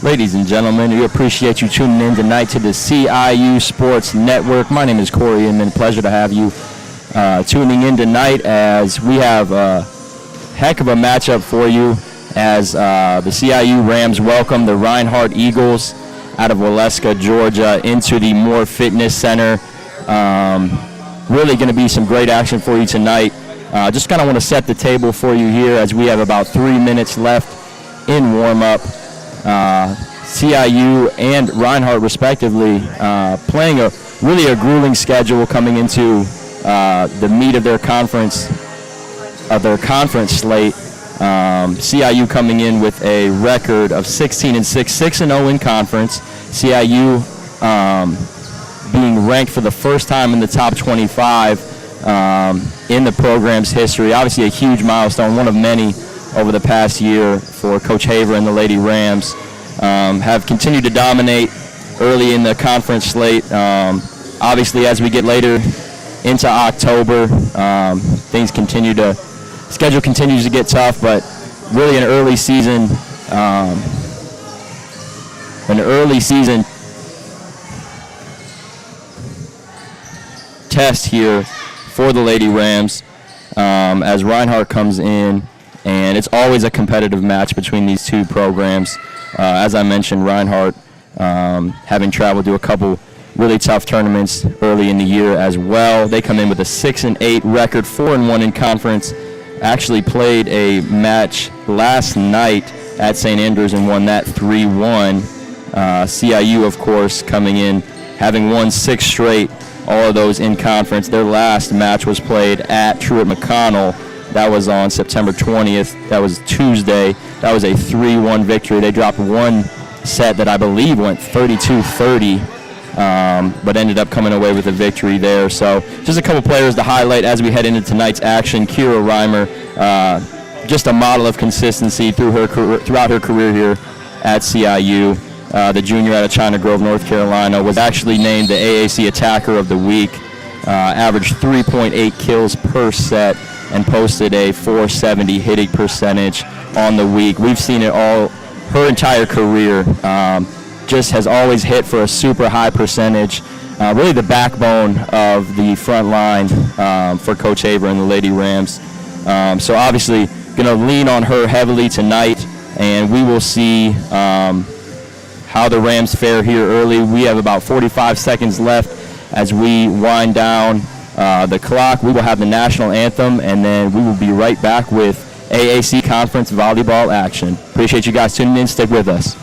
Ladies and gentlemen, we appreciate you tuning in tonight to the CIU Sports Network. My name is Corey, and it's a pleasure to have you tuning in tonight as we have a heck of a matchup for you as the CIU Rams welcome the Reinhardt Eagles out of Waleska, Georgia, into the Moore Fitness Center. Really going to be some great action for you tonight. Just kind of want to set the table for you here as we have about 3 minutes left in warm-up. CIU and Reinhardt, respectively, playing a really grueling schedule coming into the meat of their conference slate. CIU coming in with a record of 16-6, 6-0 in conference. CIU being ranked for the first time in the top 25 in the program's history. Obviously, a huge milestone, one of many over the past year for Coach Haver and the Lady Rams. Have continued to dominate early in the conference slate. Obviously, as we get later into October, schedule continues to get tough, but really an early season test here for the Lady Rams as Reinhardt comes in. And it's always a competitive match between these two programs. As I mentioned, Reinhardt having traveled to a couple really tough tournaments early in the year as well. They come in with a 6-8 record, 4-1 in conference. Actually played a match last night at St. Andrews and won that 3-1. CIU, of course, coming in having won 6 straight, all of those in conference. Their last match was played at Truett-McConnell. That was on September 20th. That was Tuesday. That was a 3-1 victory. They dropped one set that I believe went 32-30, but ended up coming away with a victory there. So just a couple players to highlight as we head into tonight's action. Kira Reimer, just a model of consistency throughout her career here at CIU. The junior out of China Grove, North Carolina, was actually named the AAC Attacker of the Week. Averaged 3.8 kills per set and posted a .470 hitting percentage on the week. We've seen it all her entire career. Just has always hit for a super high percentage. Really the backbone of the front line for Coach Haver and the Lady Rams. So obviously going to lean on her heavily tonight, and we will see how the Rams fare here early. We have about 45 seconds left as we wind down the clock. We will have the national anthem, and then we will be right back with AAC Conference volleyball action. Appreciate you guys tuning in. Stick with us.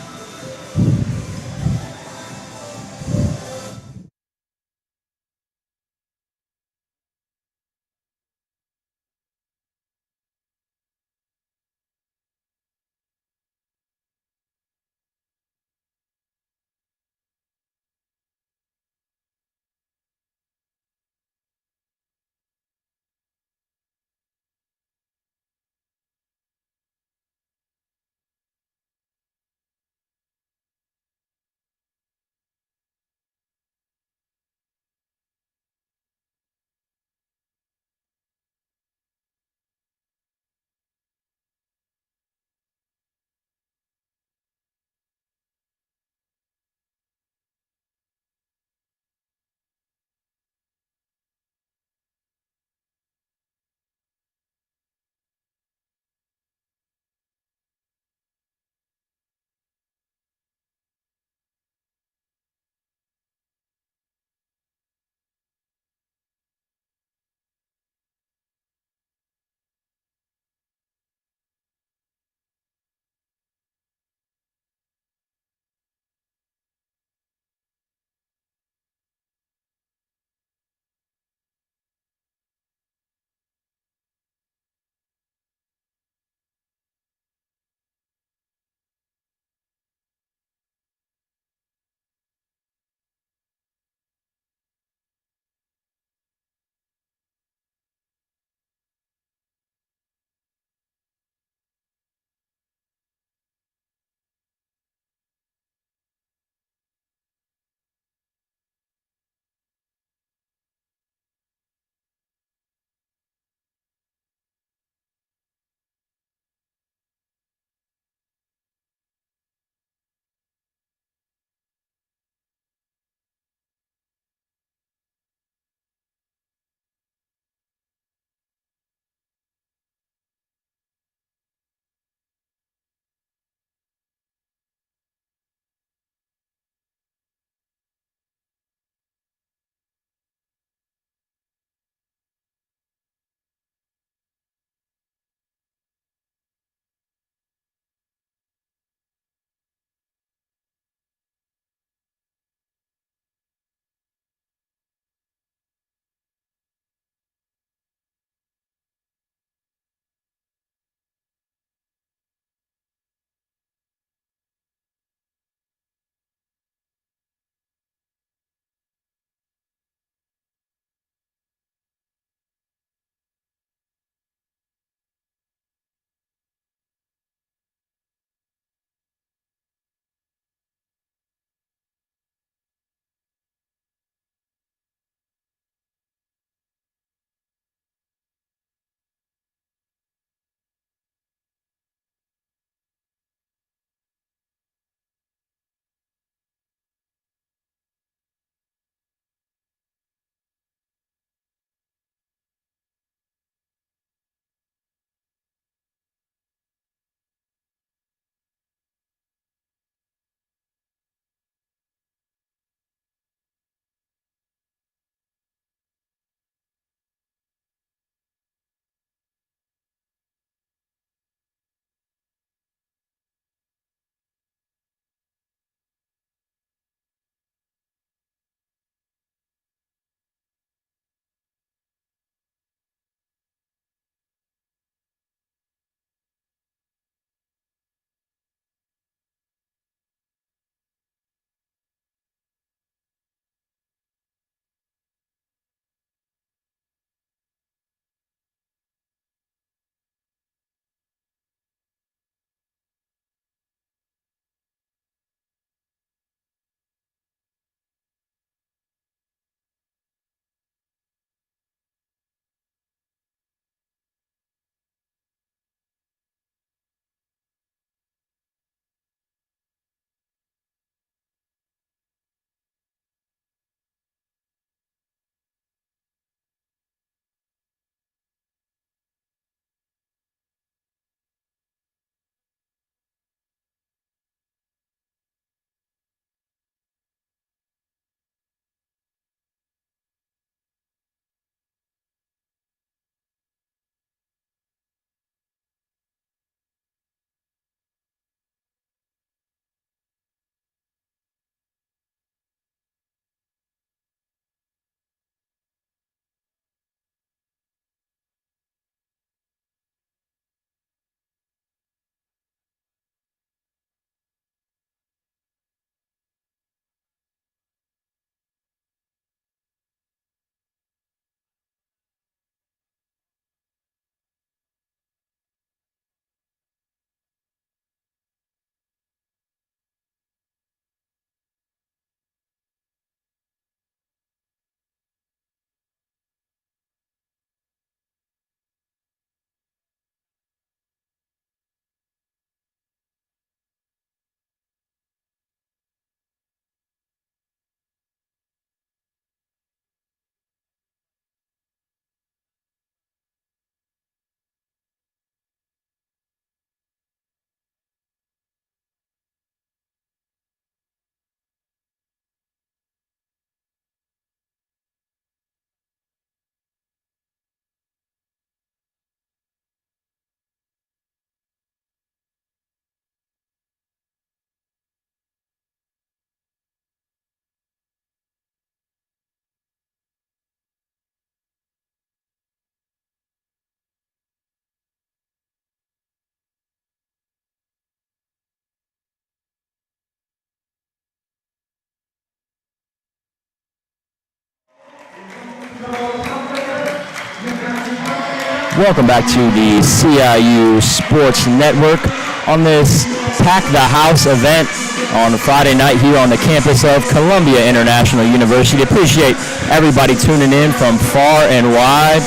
Welcome back to the CIU Sports Network on this Pack the House event on a Friday night here on the campus of Columbia International University. Appreciate everybody tuning in from far and wide.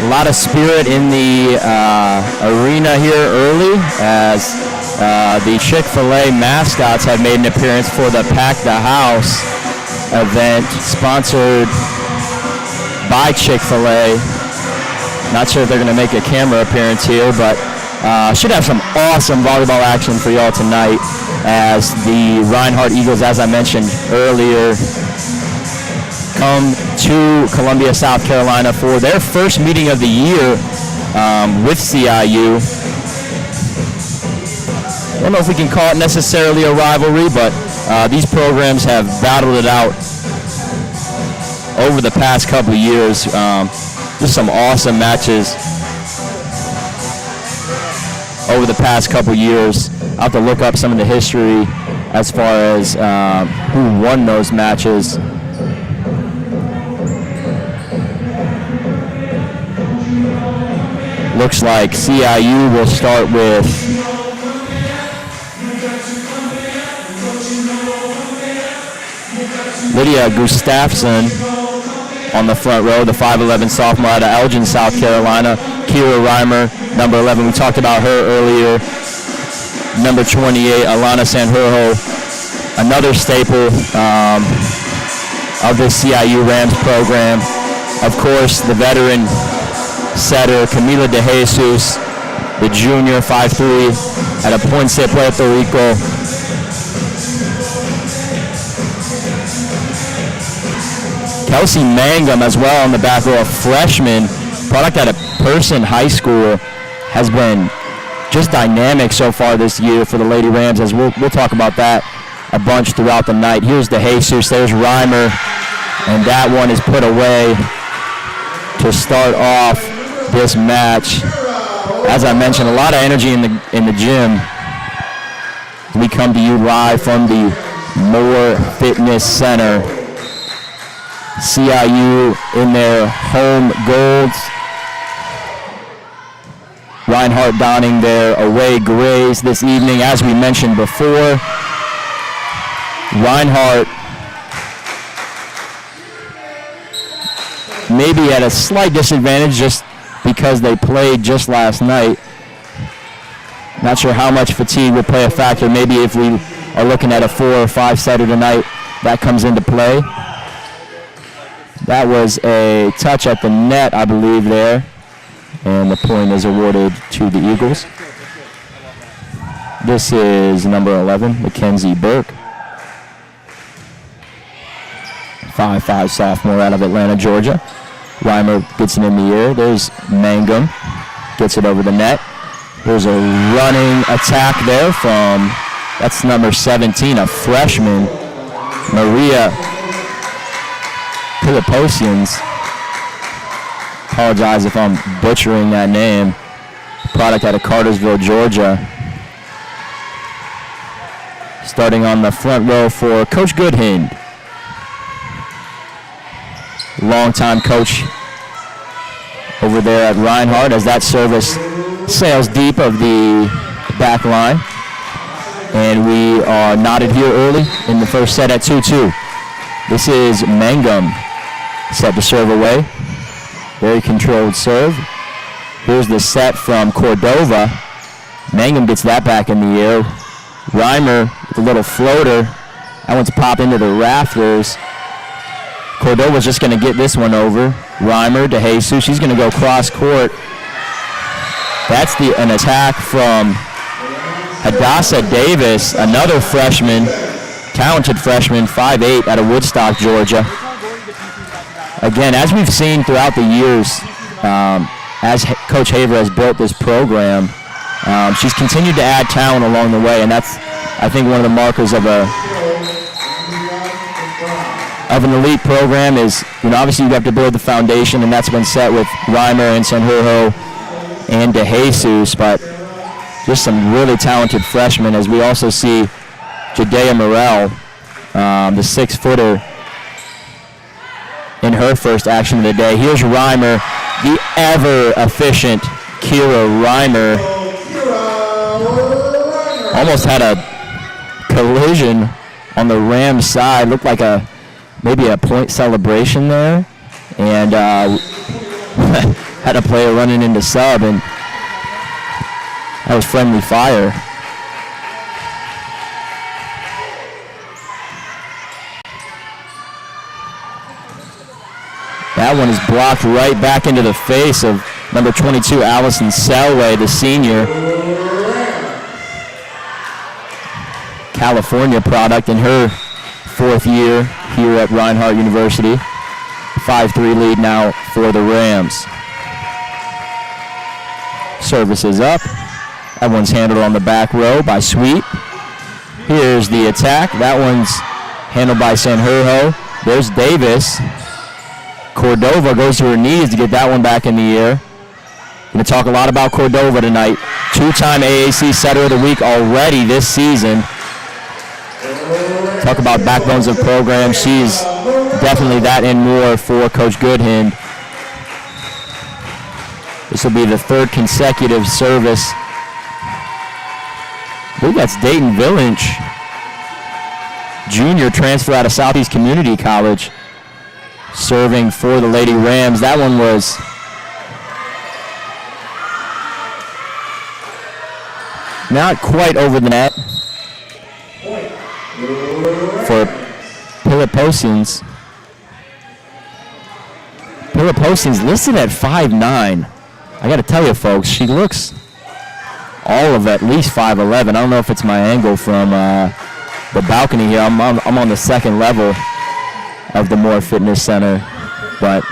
A lot of spirit in the arena here early as the Chick-fil-A mascots have made an appearance for the Pack the House event sponsored by Chick-fil-A. Not sure if they're going to make a camera appearance here, but should have some awesome volleyball action for y'all tonight as the Reinhardt Eagles, as I mentioned earlier, come to Columbia, South Carolina for their first meeting of the year with CIU. I don't know if we can call it necessarily a rivalry, but these programs have battled it out over the past couple of years. Just some awesome matches over the past couple years. I'll have to look up some of the history as far as who won those matches. Looks like CIU will start with Lydia Gustafson on the front row, the 5'11" sophomore out of Elgin, South Carolina. Kira Reimer, number 11. We talked about her earlier. Number 28, Alana Sanjurjo, another staple of this CIU Rams program. Of course, the veteran setter, Camila De Jesus, the junior, 5'3", at a Ponce, Puerto Rico. Kelsey Mangum as well on the back row, a freshman, product out of Person High School, has been just dynamic so far this year for the Lady Rams, as we'll talk about that a bunch throughout the night. Here's De Jesus, there's Reimer, and that one is put away to start off this match. As I mentioned, a lot of energy in the gym. We come to you live from the Moore Fitness Center. CIU in their home golds. Reinhardt donning their away grays this evening. As we mentioned before, Reinhardt maybe at a slight disadvantage just because they played just last night. Not sure how much fatigue will play a factor. Maybe if we are looking at a 4 or 5 setter tonight, that comes into play. That was a touch at the net, I believe, there. And the point is awarded to the Eagles. This is number 11, Mackenzie Burke. 5'5" sophomore out of Atlanta, Georgia. Reimer gets it in the air. There's Mangum. Gets it over the net. There's a running attack there from, that's number 17, a freshman, Maria Piliposians. Apologize if I'm butchering that name. Product out of Cartersville, Georgia. Starting on the front row for Coach Goodhind. Longtime coach over there at Reinhardt as that service sails deep of the back line. And we are knotted here early in the first set at 2-2. This is Mangum. Set to serve away. Very controlled serve. Here's the set from Cordova. Mangum gets that back in the air. Reimer with a little floater. That one's pop into the rafters. Cordova's just going to get this one over. Reimer to Jesus. She's going to go cross court. That's an attack from Hadassah Davis, another freshman, talented freshman, 5'8", out of Woodstock, Georgia. Again, as we've seen throughout the years, as Coach Haver has built this program, she's continued to add talent along the way, and that's, I think, one of the markers of an elite program is, obviously you have to build the foundation, and that's been set with Reimer and Sanjurjo and De Jesus, but just some really talented freshmen, as we also see Jadea Morel, the 6-footer, in her first action of the day. Here's Reimer the ever-efficient Kira Reimer almost had a collision on the Rams side. Looked like maybe a point celebration there, and had a player running into sub, and that was friendly fire. That one is blocked right back into the face of number 22, Allison Selway, the senior. California product in her 4th year here at Reinhardt University. 5-3 lead now for the Rams. Service is up. That one's handled on the back row by Sweet. Here's the attack. That one's handled by Sanjurjo. There's Davis. Cordova goes to her knees to get that one back in the air. Going to talk a lot about Cordova tonight. 2-time AAC Setter of the Week already this season. Talk about backbones of programs. She's definitely that and more for Coach Goodhand. This will be the 3rd consecutive service. I believe that's Dayton Village, junior transfer out of Southeast Community College, serving for the Lady Rams. That one was not quite over the net for Piliposians. Piliposians listed at 5'9". I got to tell you, folks, she looks all of at least 5'11". I don't know if it's my angle from the balcony here. I'm on the 2nd level of the Moore Fitness Center, but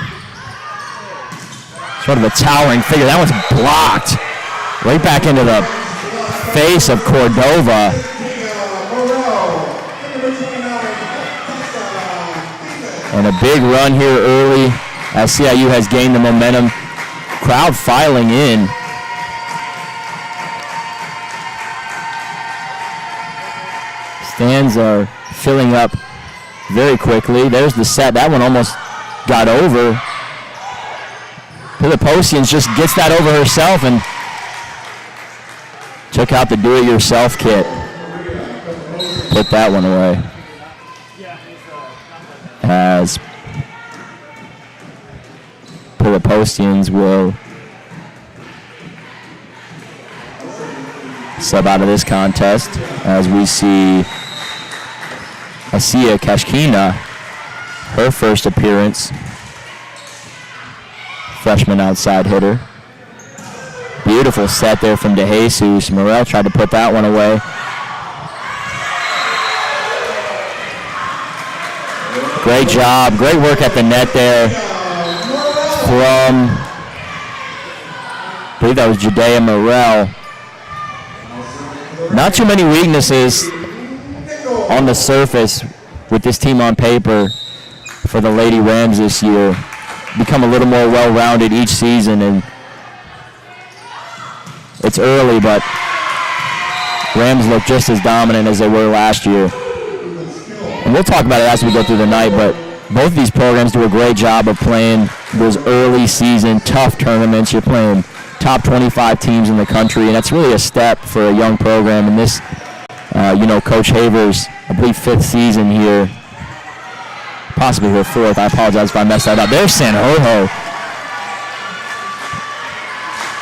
sort of a towering figure. That one's blocked right back into the face of Cordova. And a big run here early as CIU has gained the momentum. Crowd filing in. Stands are filling up very quickly. There's the set. That one almost got over. Piliposians just gets that over herself and took out the do-it-yourself kit. Put that one away. As Piliposians will sub out of this contest as we see Asiya Kashkina, her first appearance, freshman outside hitter. Beautiful set there from DeJesus. Morel tried to put that one away. Great job, great work at the net there from, I believe that was Judea Morel. Not too many weaknesses on the surface with this team on paper for the Lady Rams this year. Become a little more well-rounded each season, and it's early, but Rams look just as dominant as they were last year. And we'll talk about it as we go through the night, but both of these programs do a great job of playing those early season tough tournaments. You're playing top 25 teams in the country, and that's really a step for a young program. And this, Coach Haver's, I believe, 5th season here, possibly her 4th. I apologize if I messed that up. There's Sanjurjo,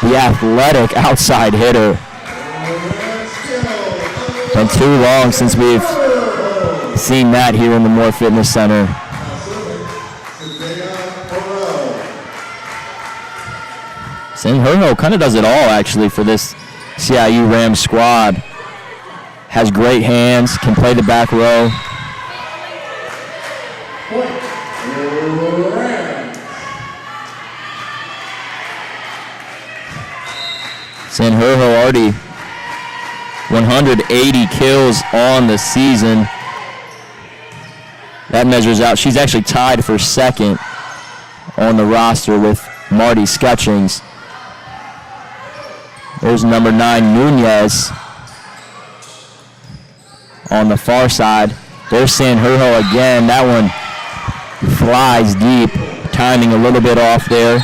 the athletic outside hitter. Been too long since we've seen that here in the Moore Fitness Center. Sanjurjo kind of does it all, actually, for this CIU Rams squad. Has great hands, can play the back row. Sanjurjo already 180 kills on the season. That measures out. She's actually tied for 2nd on the roster with Marty Sketchings. There's number 9, Nunez, on the far side. There's Sanjurjo again. That one flies deep. Timing a little bit off there.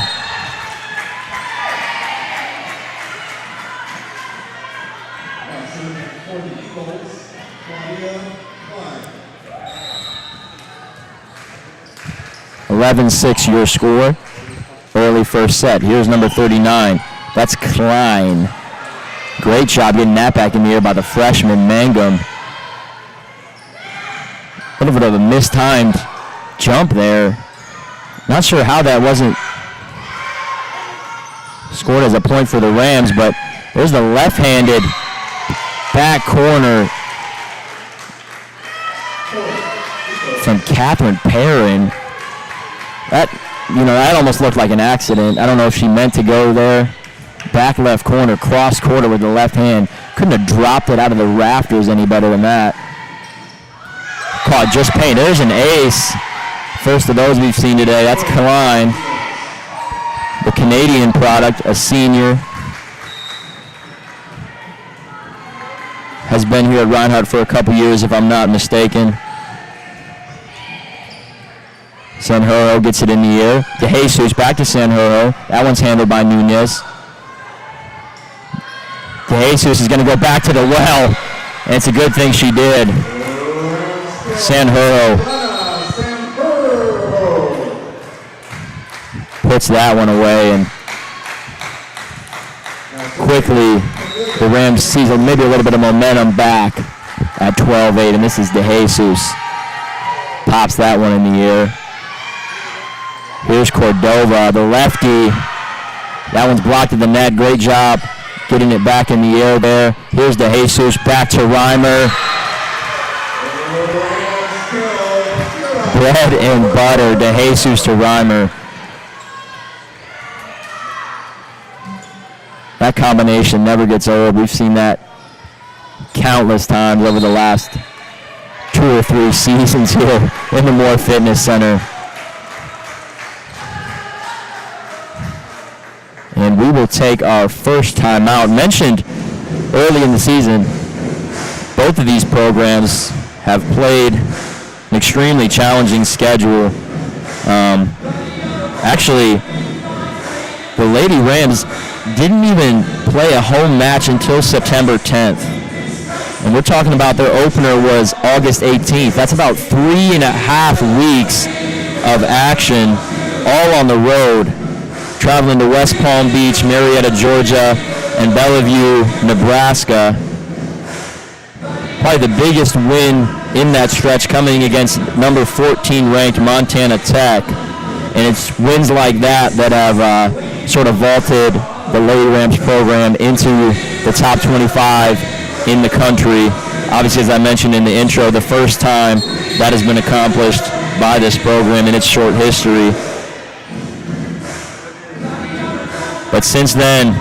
11-6 your score. Early first set. Here's number 39. That's Klein. Great job getting that back in the air by the freshman, Mangum. A little bit of a mistimed jump there. Not sure how that wasn't scored as a point for the Rams, but there's the left-handed back corner from Catherine Perrin. That almost looked like an accident. I don't know if she meant to go there. Back left corner, cross quarter with the left hand. Couldn't have dropped it out of the rafters any better than that. Caught just paint. There's an ace. First of those we've seen today. That's Klein, the Canadian product, a senior. Has been here at Reinhardt for a couple years, if I'm not mistaken. Sanjuro gets it in the air. DeJesus back to Sanjuro. That one's handled by Nunez. DeJesus is going to go back to the well, and it's a good thing she did. Sanjuro puts that one away, and quickly the Rams sees maybe a little bit of momentum back at 12-8, and this is DeJesus. Pops that one in the air. Here's Cordova, the lefty. That one's blocked at the net. Great job getting it back in the air there. Here's DeJesus back to Reimer. Bread and butter, DeJesus to Reimer. That combination never gets old. We've seen that countless times over the last 2 or 3 seasons here in the Moore Fitness Center. And we will take our first timeout. Mentioned early in the season, both of these programs have played an extremely challenging schedule. Actually, the Lady Rams didn't even play a home match until September 10th. And we're talking about their opener was August 18th. That's about 3.5 weeks of action, all on the road, traveling to West Palm Beach, Marietta, Georgia, and Bellevue, Nebraska. Probably the biggest win in that stretch coming against number 14 ranked Montana Tech. And it's wins like that that have sort of vaulted the Lady Rams program into the top 25 in the country. Obviously, as I mentioned in the intro, the first time that has been accomplished by this program in its short history. But since then,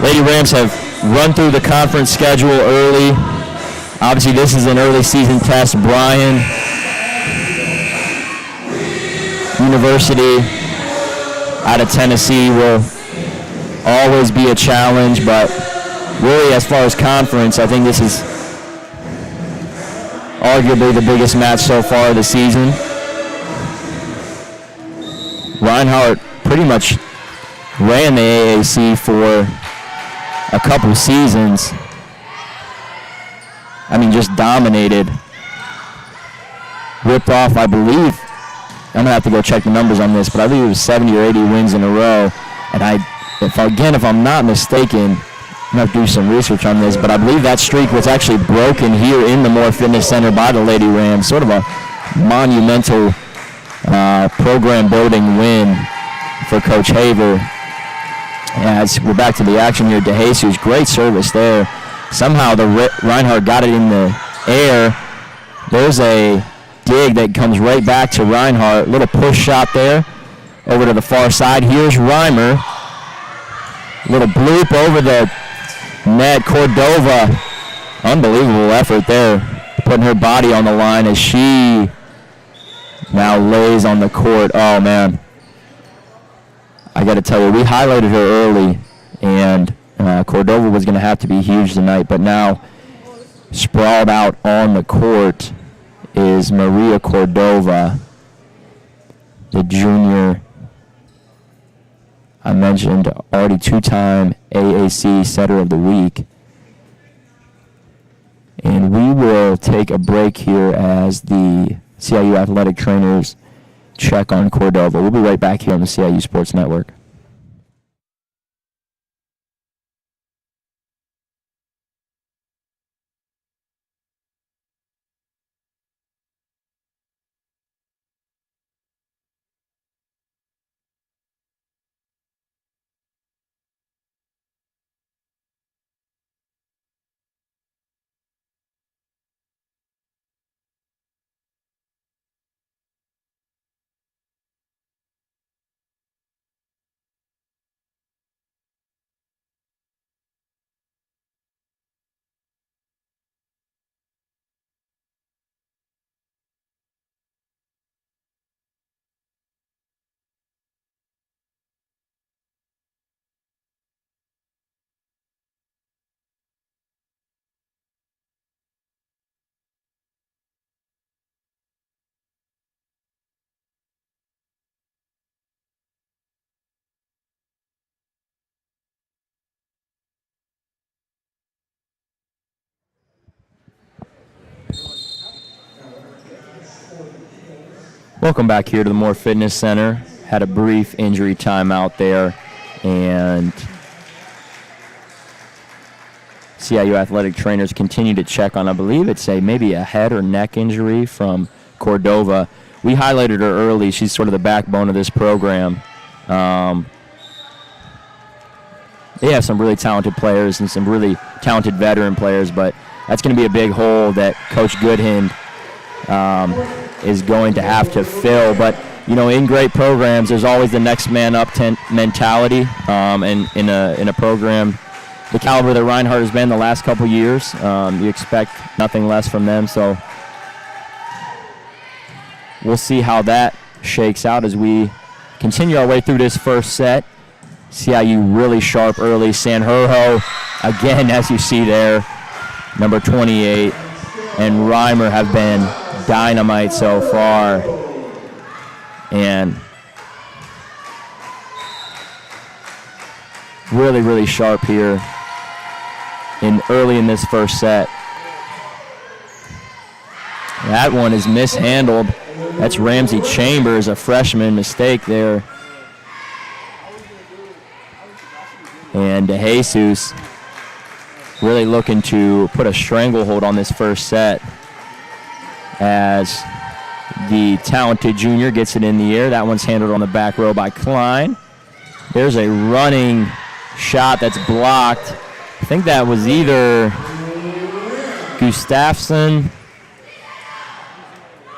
Lady Rams have run through the conference schedule early. Obviously, this is an early season test. Bryan University out of Tennessee will always be a challenge, but really as far as conference, I think this is arguably the biggest match so far of the season. Reinhardt pretty much ran the AAC for a couple seasons. I mean, just dominated. Ripped off, I believe, I'm going to have to go check the numbers on this, but I believe it was 70 or 80 wins in a row. And if I'm not mistaken, I'm going to have to do some research on this, but I believe that streak was actually broken here in the Moore Fitness Center by the Lady Rams. Sort of a monumental program building win for Coach Haver. As we're back to the action here, DeJesus, great service there. Somehow the Reinhardt got it in the air. There's a dig that comes right back to Reinhardt. Little push shot there over to the far side. Here's Reimer. Little bloop over the net. Cordova, unbelievable effort there, putting her body on the line as she now lays on the court. Oh, man. I got to tell you, we highlighted her early, and Cordova was going to have to be huge tonight, but now sprawled out on the court is Maria Cordova, the junior. I mentioned already 2-time AAC Setter of the Week. And we will take a break here as the CIU athletic trainers check on Cordova. We'll be right back here on the CIU Sports Network. Welcome back here to the Moore Fitness Center. Had a brief injury timeout there, and CIU athletic trainers continue to check on, I believe it's maybe a head or neck injury from Cordova. We highlighted her early. She's sort of the backbone of this program. They have some really talented players and some really talented veteran players, but that's going to be a big hole that Coach Goodhand is going to have to fill. But, you know, in great programs, there's always the next man up mentality. And in a program the caliber that Reinhardt has been the last couple years, you expect nothing less from them. So we'll see how that shakes out as we continue our way through this first set. CIU really sharp early. Sanjurjo, again, as you see there, number 28, and Reimer have been dynamite so far. And really, really sharp here early in this first set. That one is mishandled. That's Ramsey Chambers, a freshman mistake there. And DeJesus really looking to put a stranglehold on this first set as the talented junior gets it in the air. That one's handled on the back row by Klein. There's a running shot that's blocked. I think that was either Gustafsson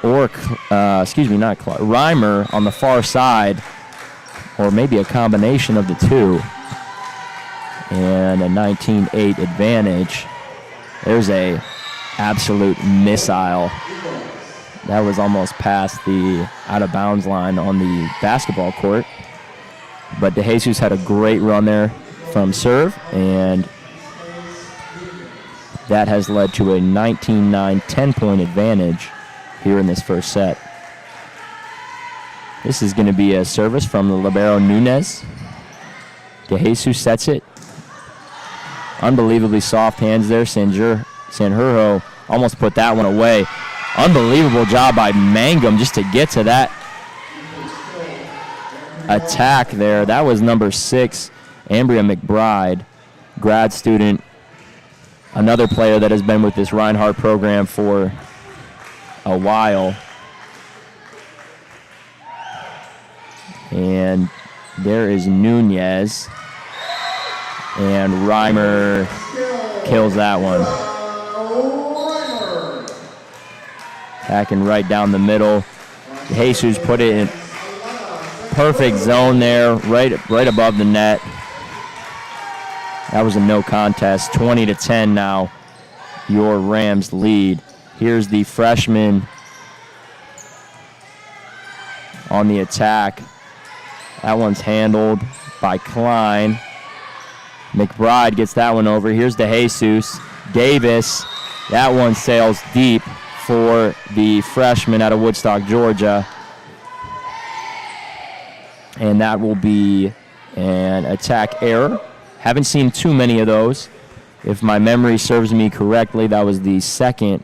or, not Clark, Reimer on the far side, or maybe a combination of the two. And a 19-8 advantage. There's a absolute missile. That was almost past the out-of-bounds line on the basketball court. But DeJesus had a great run there from serve, and that has led to a 19-9 10-point advantage here in this first set. This is going to be a service from the libero Nunez. DeJesus sets it. Unbelievably soft hands there. Sanjurjo almost put that one away. Unbelievable job by Mangum just to get to that attack there. That was number 6, Ambria McBride, grad student, another player that has been with this Reinhardt program for a while. And there is Nunez. And Reimer kills that one. Hacking right down the middle. Jesus put it in perfect zone there, right above the net. That was a no contest. 20-10 now. Your Rams lead. Here's the freshman on the attack. That one's handled by Klein. McBride gets that one over. Here's DeJesus. Davis. That one sails deep for the freshman out of Woodstock, Georgia. And that will be an attack error. Haven't seen too many of those. If my memory serves me correctly, that was the second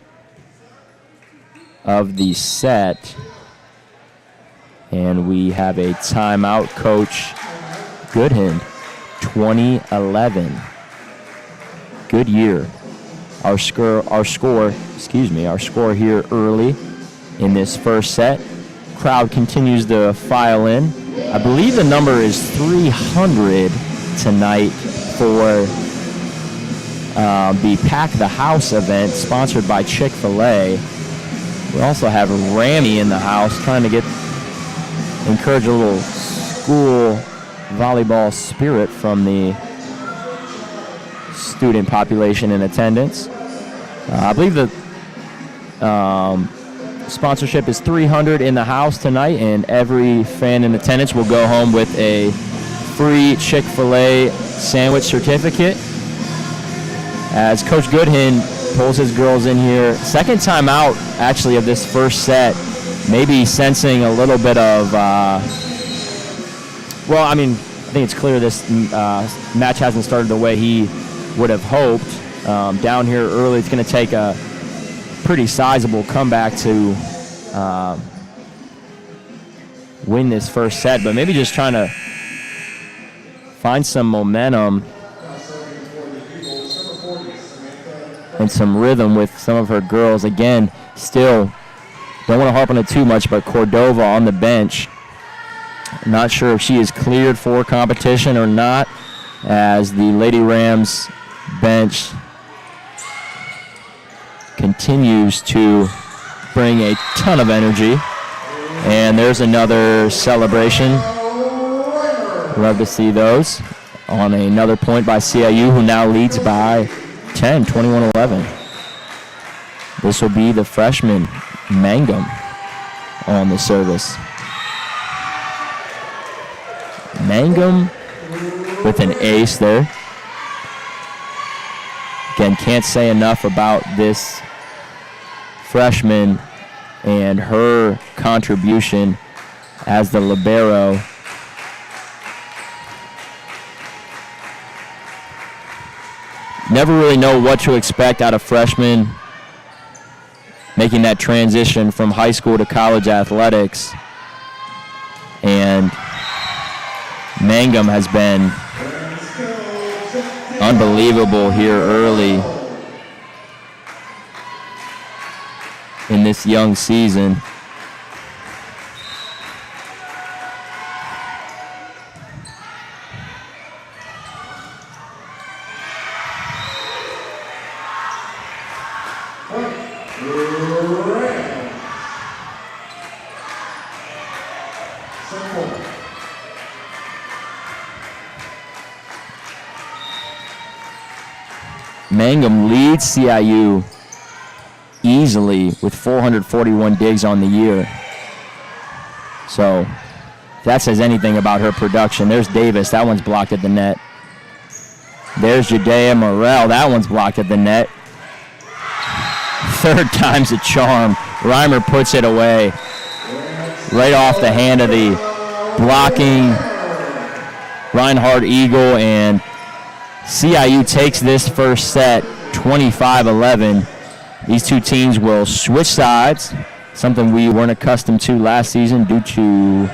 of the set. And we have a timeout, Coach Goodhand, 2011. Good year. Our score here early in this first set. Crowd continues to file in. I believe the number is 300 tonight for the Pack the House event sponsored by Chick-fil-A. We also have Rammy in the house trying to encourage a little school volleyball spirit from the student population in attendance. I believe the sponsorship is 300 in the house tonight, and every fan in attendance will go home with a free Chick-fil-A sandwich certificate. As Coach Goodhand pulls his girls in here, second time out actually of this first set, maybe sensing a little bit of, I think it's clear this match hasn't started the way he would have hoped. Down here early, it's going to take a pretty sizable comeback to win this first set, but maybe just trying to find some momentum and some rhythm with some of her girls. Again, still don't want to harp on it too much, but Cordova on the bench. Not sure if she is cleared for competition or not, as the Lady Rams bench continues to bring a ton of energy. And there's another celebration. Love to see those. On another point by CIU, who now leads by 10, 21-11. This will be the freshman, Mangum, on the service. Mangum with an ace there. Again, can't say enough about this freshman and her contribution as the libero. Never really know what to expect out of freshmen making that transition from high school to college athletics. And Mangum has been unbelievable here early in this young season. Mangum leads CIU easily with 441 digs on the year. So if that says anything about her production. There's Davis. That one's blocked at the net. There's Judea Morrell. That one's blocked at the net. Third time's a charm. Reimer puts it away right off the hand of the blocking Reinhardt Eagle, and CIU takes this first set 25-11. These two teams will switch sides, something we weren't accustomed to last season due to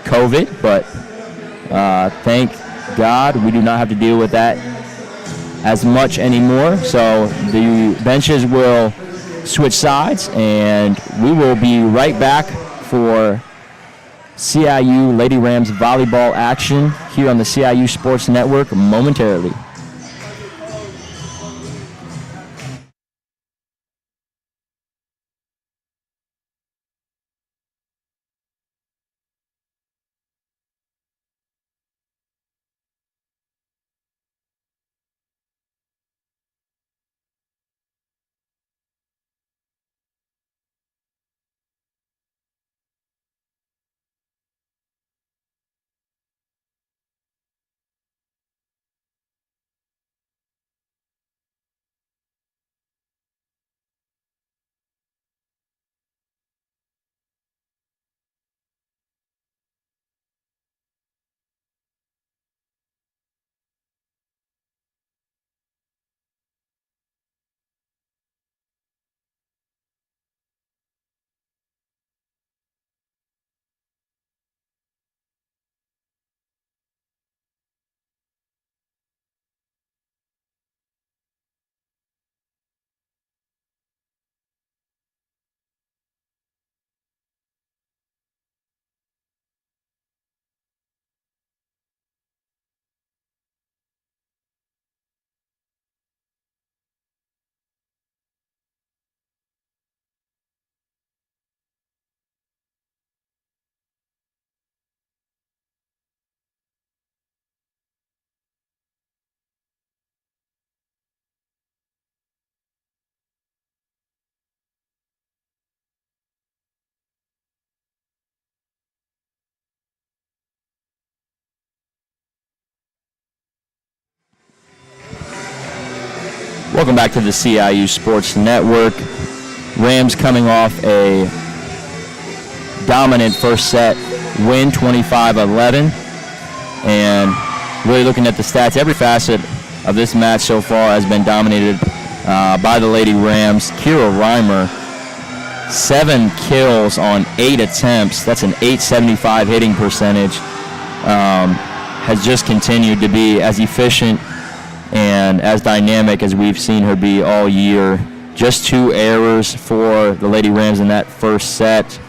COVID, but thank God we do not have to deal with that as much anymore. So the benches will switch sides, and we will be right back for CIU Lady Rams volleyball action here on the CIU Sports Network momentarily. Welcome back to the CIU Sports Network. Rams coming off a dominant first set win, 25-11. And really looking at the stats, every facet of this match so far has been dominated by the Lady Rams. Kira Reimer, 7 kills on 8 attempts. That's an .875 hitting percentage. Has just continued to be as efficient and as dynamic as we've seen her be all year. Just 2 errors for the Lady Rams in that first set.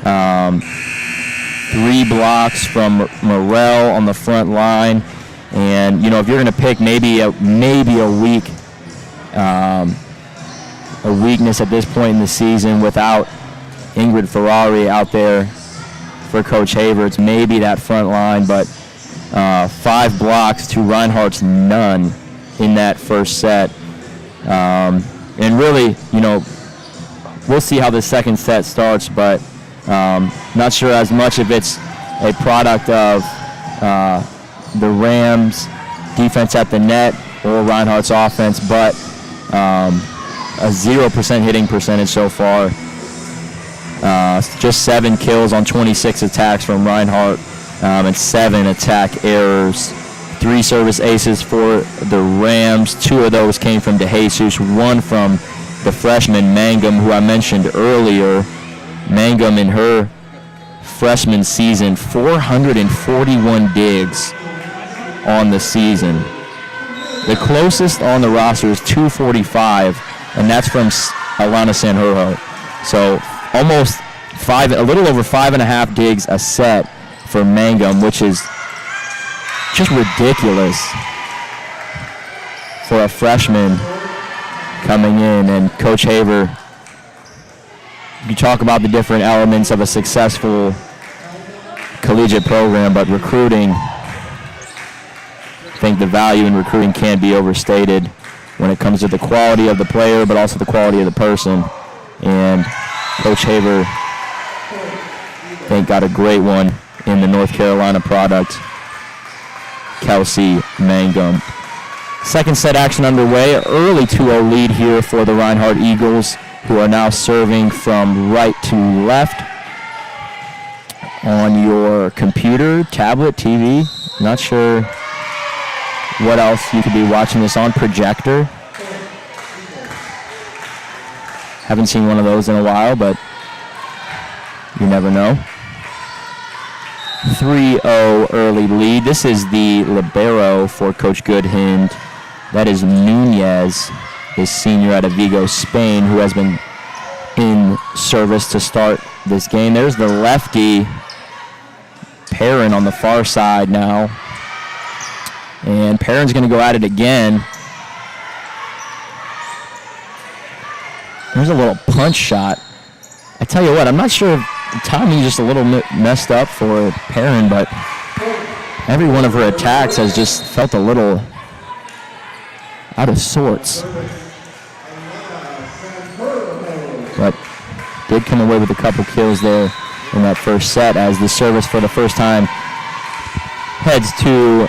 3 blocks from Morel on the front line. And, you know, if you're going to pick maybe a weakness at this point in the season without Ingrid Ferrari out there for Coach Haver, it's maybe that front line, but 5 blocks to Reinhardt's none in that first set. And really, you know, we'll see how the second set starts, but not sure as much if it's a product of the Rams' defense at the net or Reinhardt's offense, but a 0% hitting percentage so far. Just 7 kills on 26 attacks from Reinhardt, and 7 attack errors. 3 service aces for the Rams. 2 of those came from DeJesus, 1 from the freshman Mangum, who I mentioned earlier. Mangum in her freshman season, 441 digs on the season. The closest on the roster is 245, and that's from Alana Sanjurjo. So almost a little over 5.5 digs a set for Mangum, which is just ridiculous for a freshman coming in. And Coach Haver, you talk about the different elements of a successful collegiate program, but recruiting, I think the value in recruiting can't be overstated when it comes to the quality of the player, but also the quality of the person. And Coach Haver, I think, got a great one in the North Carolina product, Kelsey Mangum. Second set action underway. Early 2-0 lead here for the Reinhardt Eagles, who are now serving from right to left on your computer, tablet, TV. Not sure what else you could be watching this on. Projector. Haven't seen one of those in a while, but you never know. 3-0 early lead. This is the libero for Coach Goodhind. That is Nunez, the senior out of Vigo, Spain, who has been in service to start this game. There's the lefty, Perrin, on the far side now. And Perrin's going to go at it again. There's a little punch shot. I tell you what, I'm not sure if the timing is just a little messed up for Perrin, but every one of her attacks has just felt a little out of sorts. But did come away with a couple kills there in that first set, as the service for the first time heads to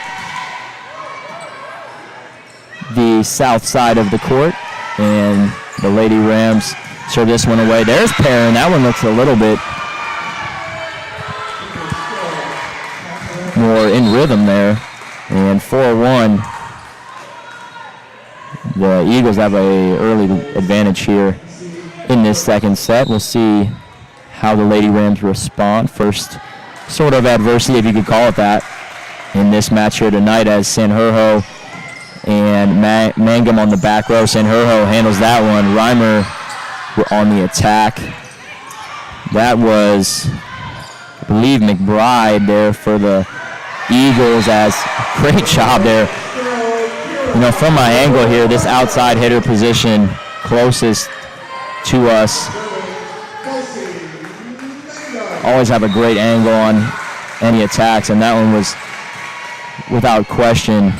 the south side of the court, and the Lady Rams serve this one away. There's Perrin. That one looks a little bit more in rhythm there. And 4-1. The Eagles have a early advantage here in this second set. We'll see how the Lady Rams respond. First sort of adversity, if you could call it that, in this match here tonight, as Sanjurjo and Mangum on the back row. Sanjurjo handles that one. Reimer on the attack. That was, I believe, McBride there for the Eagles. As great job there. You know, from my angle here, this outside hitter position closest to us, always have a great angle on any attacks, and that one was, without question,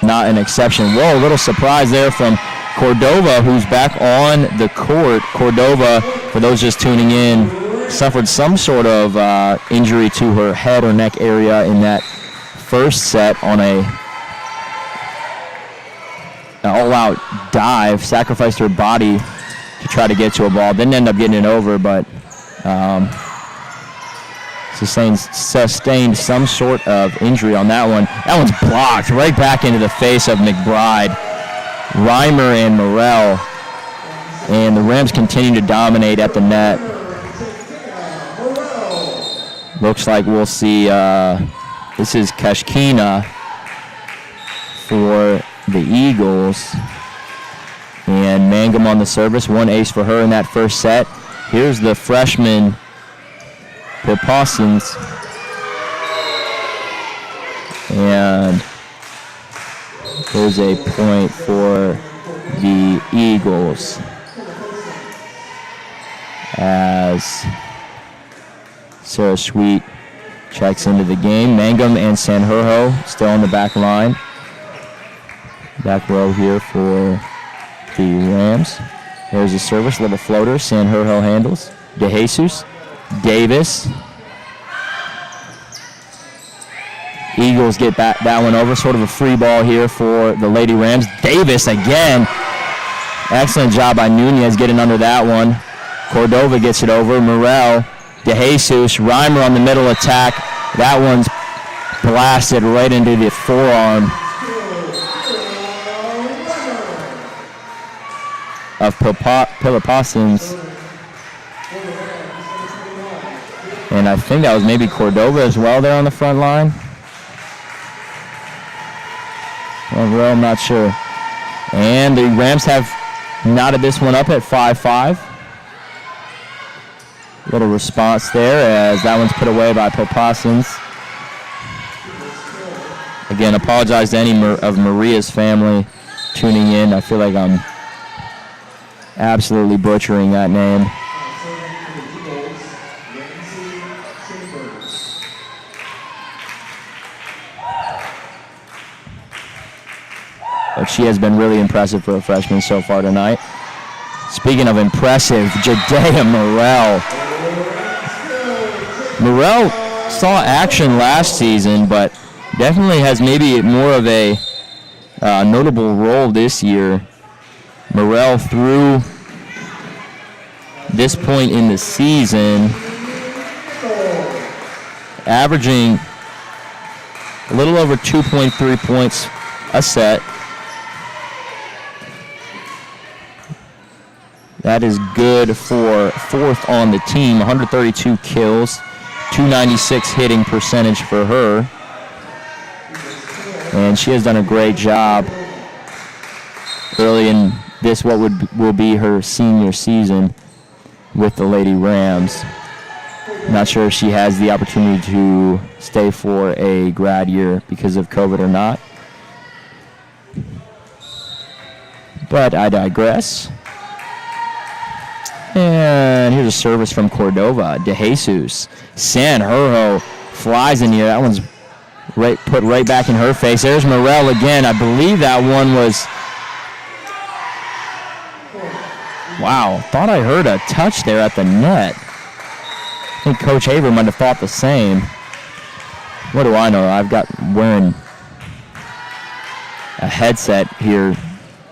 not an exception. Whoa, a little surprise there from Cordova, who's back on the court. Cordova, for those just tuning in, suffered some sort of injury to her head or neck area in that first set on a all-out dive, sacrificed her body to try to get to a ball. Didn't end up getting it over, but sustained some sort of injury on that one. That one's blocked right back into the face of McBride. Reimer and Morrell. And the Rams continue to dominate at the net. Looks like we'll see, this is Kashkina for the Eagles. And Mangum on the service, 1 ace for her in that first set. Here's the freshman for Parsons. And there's a point for the Eagles as Sarah Sweet checks into the game. Mangum and Sanjurjo still on the back line. Back row here for the Rams. There's a service, little floater. Sanjurjo handles. DeJesus. Davis. Eagles get that one over. Sort of a free ball here for the Lady Rams. Davis again. Excellent job by Nunez getting under that one. Cordova gets it over. Morrell. DeJesus. Reimer on the middle attack. That one's blasted right into the forearm of Pilipasins. And I think that was maybe Cordova as well there on the front line. Well, I'm not sure. And the Rams have knotted this one up at 5-5. Little response there as that one's put away by Pilipasins. Again, apologize to any of Maria's family tuning in. I feel like I'm absolutely butchering that name. But she has been really impressive for a freshman so far tonight. Speaking of impressive, Jadea Morrell. Morrell saw action last season, but definitely has maybe more of a notable role this year. Morrell through this point in the season, averaging a little over 2.3 points a set. That is good for fourth on the team. 132 kills, 296 hitting percentage for her. And she has done a great job early in this, what will be her senior season with the Lady Rams. Not sure if she has the opportunity to stay for a grad year because of COVID or not. But I digress. And here's a service from Cordova. DeJesus. Sanjurjo flies in here. That one's put right back in her face. There's Morrell again. I believe that one was... Wow, thought I heard a touch there at the net. I think Coach Haver might have thought the same. What do I know? I've got wearing a headset here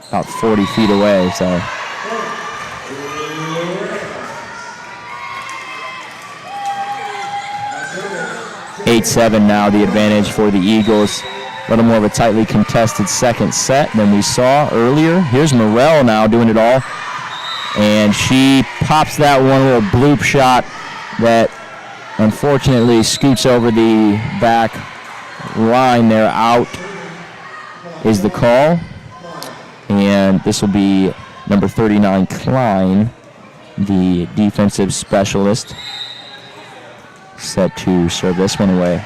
about 40 feet away, so... 8-7 now, the advantage for the Eagles. A little more of a tightly contested second set than we saw earlier. Here's Morrell now doing it all. And she pops that one little bloop shot that unfortunately scoots over the back line there. Out is the call. And this will be number 39, Klein, the defensive specialist, set to serve this one away.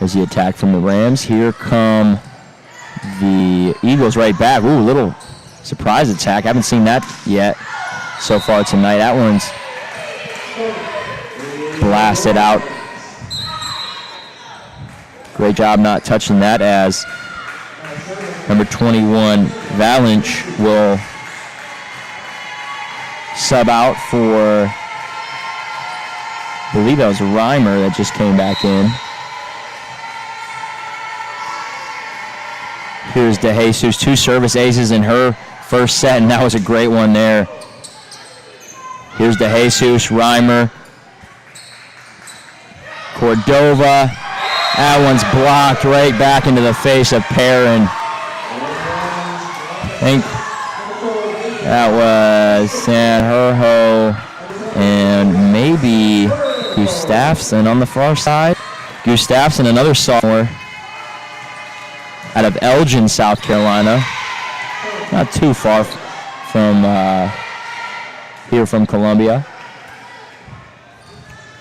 There's the attack from the Rams. Here come the Eagles right back. Ooh, little surprise attack. I haven't seen that yet so far tonight. That one's blasted out. Great job not touching that as number 21, Valanche, will sub out for believe that was Reimer that just came back in. Here's DeJesus, 2 service aces in her first set, and that was a great one there. Here's DeJesus, Reimer, Cordova. That one's blocked right back into the face of Perrin. I think that was Sanherho and maybe Gustafsson on the far side. Gustafsson, another sophomore out of Elgin, South Carolina. Not too far from here from Columbia.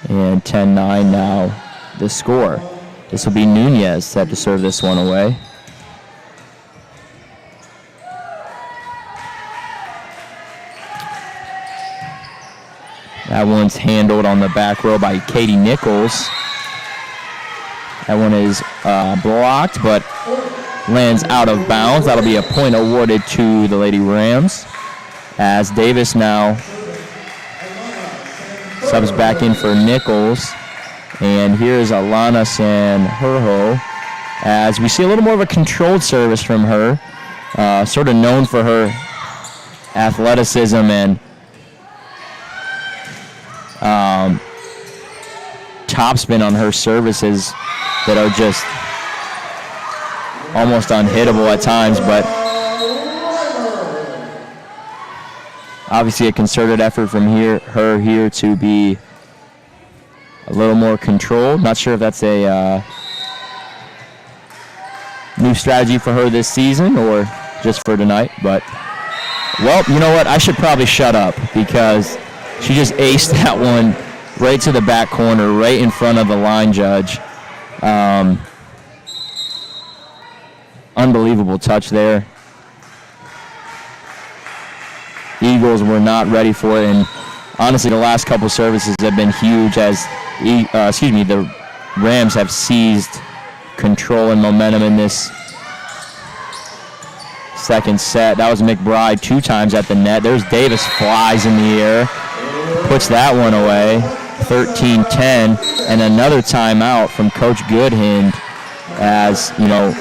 And 10-9 now the score. This will be Nunez set to serve this one away. That one's handled on the back row by Katie Nichols. That one is blocked, but lands out of bounds. That'll be a point awarded to the Lady Rams, as Davis now subs back in for Nichols. And here's Alana Sanherho, as we see a little more of a controlled service from her, sort of known for her athleticism and topspin on her services that are just almost unhittable at times, but obviously a concerted effort from her here to be a little more controlled. Not sure if that's a new strategy for her this season or just for tonight, but well, you know what? I should probably shut up because she just aced that one right to the back corner, right in front of the line judge. Unbelievable touch there. Eagles were not ready for it, and honestly, the last couple services have been huge as the Rams have seized control and momentum in this second set. That was McBride 2 times at the net. There's Davis, flies in the air, puts that one away. 13-10, and another timeout from Coach Goodhand, as you know,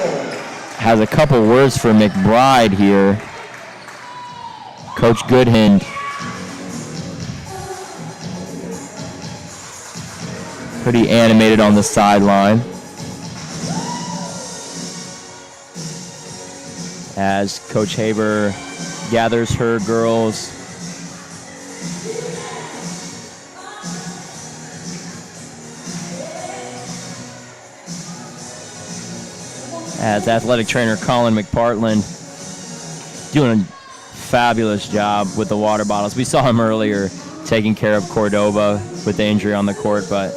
has a couple words for McBride here. Coach Goodhand pretty animated on the sideline as Coach Haber gathers her girls. As athletic trainer Colin McPartland doing a fabulous job with the water bottles. We saw him earlier taking care of Cordova with the injury on the court, but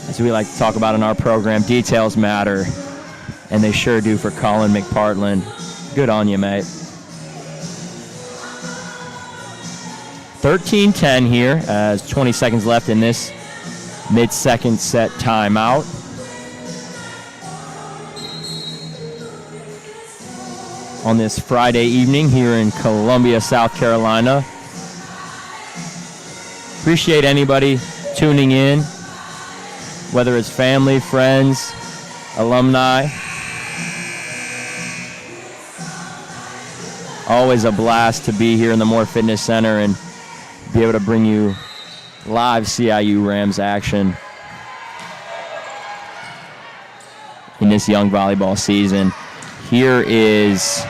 as we like to talk about in our program, details matter, and they sure do for Colin McPartland. Good on you, mate. 13-10 here, as 20 seconds left in this mid-second set timeout. On this Friday evening here in Columbia, South Carolina. Appreciate anybody tuning in, whether it's family, friends, alumni. Always a blast to be here in the Moore Fitness Center and be able to bring you live CIU Rams action in this young volleyball season. Here is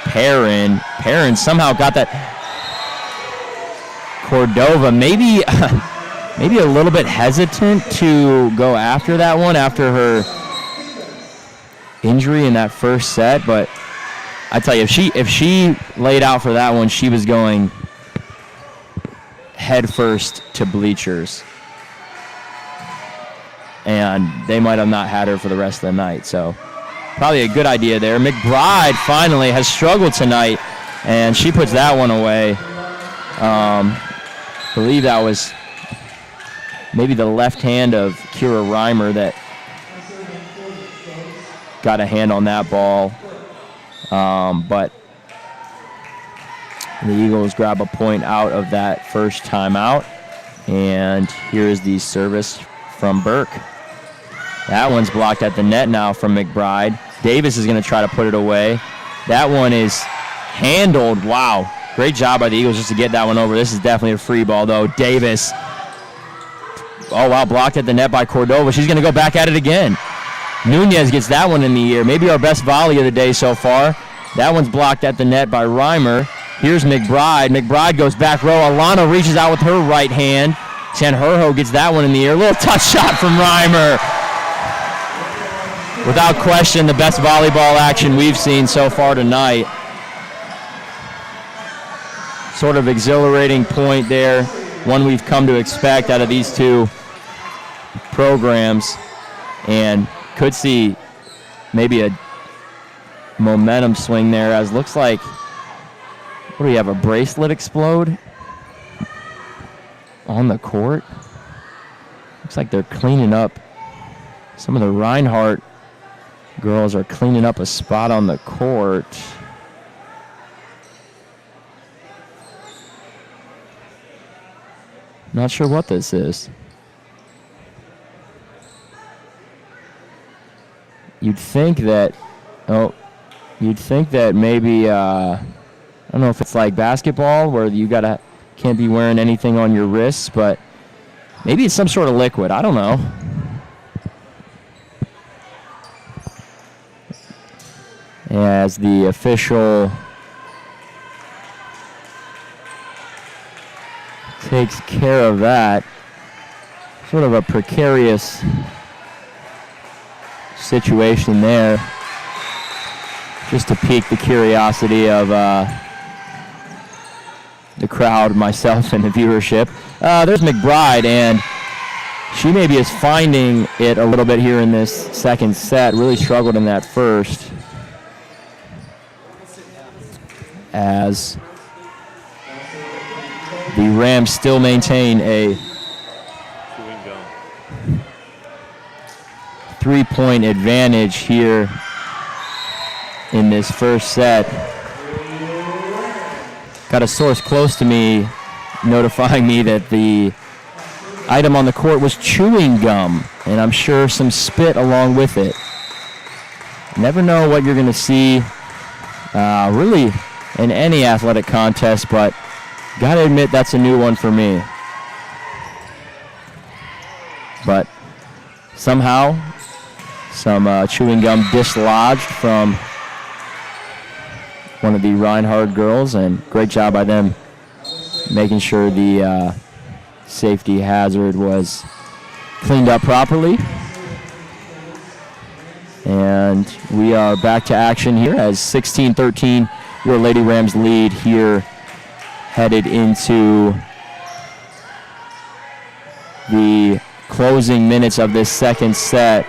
Perrin. Perrin somehow got that. Cordova maybe a little bit hesitant to go after that one after her injury in that first set, but I tell you, if she laid out for that one, she was going head first to bleachers, and they might have not had her for the rest of the night. So probably a good idea there. McBride finally has struggled tonight, and she puts that one away. I believe that was maybe the left hand of Kira Reimer that got a hand on that ball. But the Eagles grab a point out of that first timeout. And here's the service from Burke. That one's blocked at the net now from McBride. Davis is going to try to put it away. That one is handled. Wow. Great job by the Eagles just to get that one over. This is definitely a free ball, though. Davis. Oh, wow. Blocked at the net by Cordova. She's going to go back at it again. Nunez gets that one in the air. Maybe our best volley of the day so far. That one's blocked at the net by Reimer. Here's McBride. McBride goes back row. Alana reaches out with her right hand. Sanjurjo gets that one in the air. Little touch shot from Reimer. Without question, the best volleyball action we've seen so far tonight. Sort of exhilarating point there. One we've come to expect out of these two programs. And could see maybe a momentum swing there, as looks like, what do we have, a bracelet explode on the court? Looks like they're cleaning up. Some of the Reinhardt girls are cleaning up a spot on the court. Not sure what this is. You'd think that maybe, I don't know if it's like basketball where you can't be wearing anything on your wrists, but maybe it's some sort of liquid. I don't know. As the official takes care of that, sort of a precarious situation there, just to pique the curiosity of the crowd, myself, and the viewership. There's McBride, and she maybe is finding it a little bit here in this second set. Really struggled in that first, as the Rams still maintain a 3-point advantage here in this first set. Got a source close to me notifying me that the item on the court was chewing gum, and I'm sure some spit along with it. Never know what you're going to see really in any athletic contest, but got to admit that's a new one for me. But somehow some chewing gum dislodged from one of the Reinhardt girls, and great job by them making sure the safety hazard was cleaned up properly. And we are back to action here as 16-13, your Lady Rams lead here, headed into the closing minutes of this second set.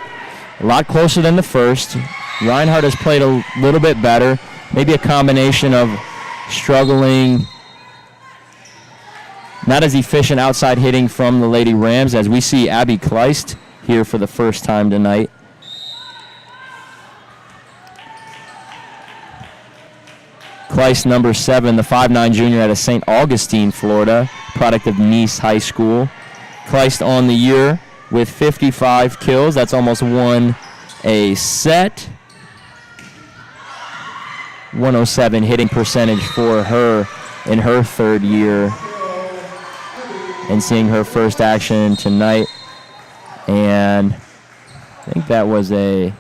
A lot closer than the first. Reinhardt has played a little bit better. Maybe a combination of struggling, not as efficient outside hitting from the Lady Rams, as we see Abby Kleist here for the first time tonight. Kleist, number 7, the 5'9" junior out of St. Augustine, Florida, product of Nice High School. Kleist on the year with 55 kills. That's almost won a set. 107 hitting percentage for her in her third year. And seeing her first action tonight. And I think that was I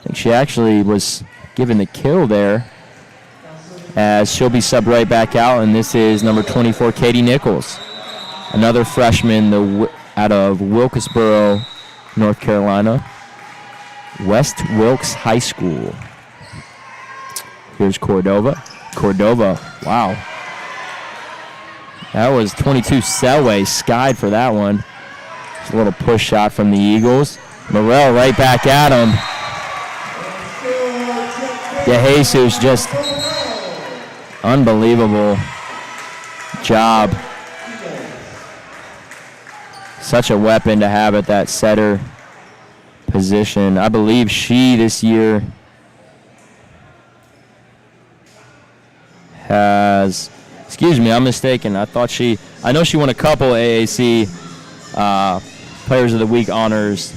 think she actually was given the kill there, as she'll be subbed right back out. And this is number 24, Katie Nichols, another freshman out of Wilkesboro, North Carolina, West Wilkes High School. Here's Cordova. Cordova, wow. That was 22 Selway, skied for that one. Just a little push shot from the Eagles. Morrell right back at him. DeJesus, just unbelievable job. Such a weapon to have at that setter position. I believe she this year has, excuse me, I'm mistaken. I thought she I know she won a couple AAC Players of the Week honors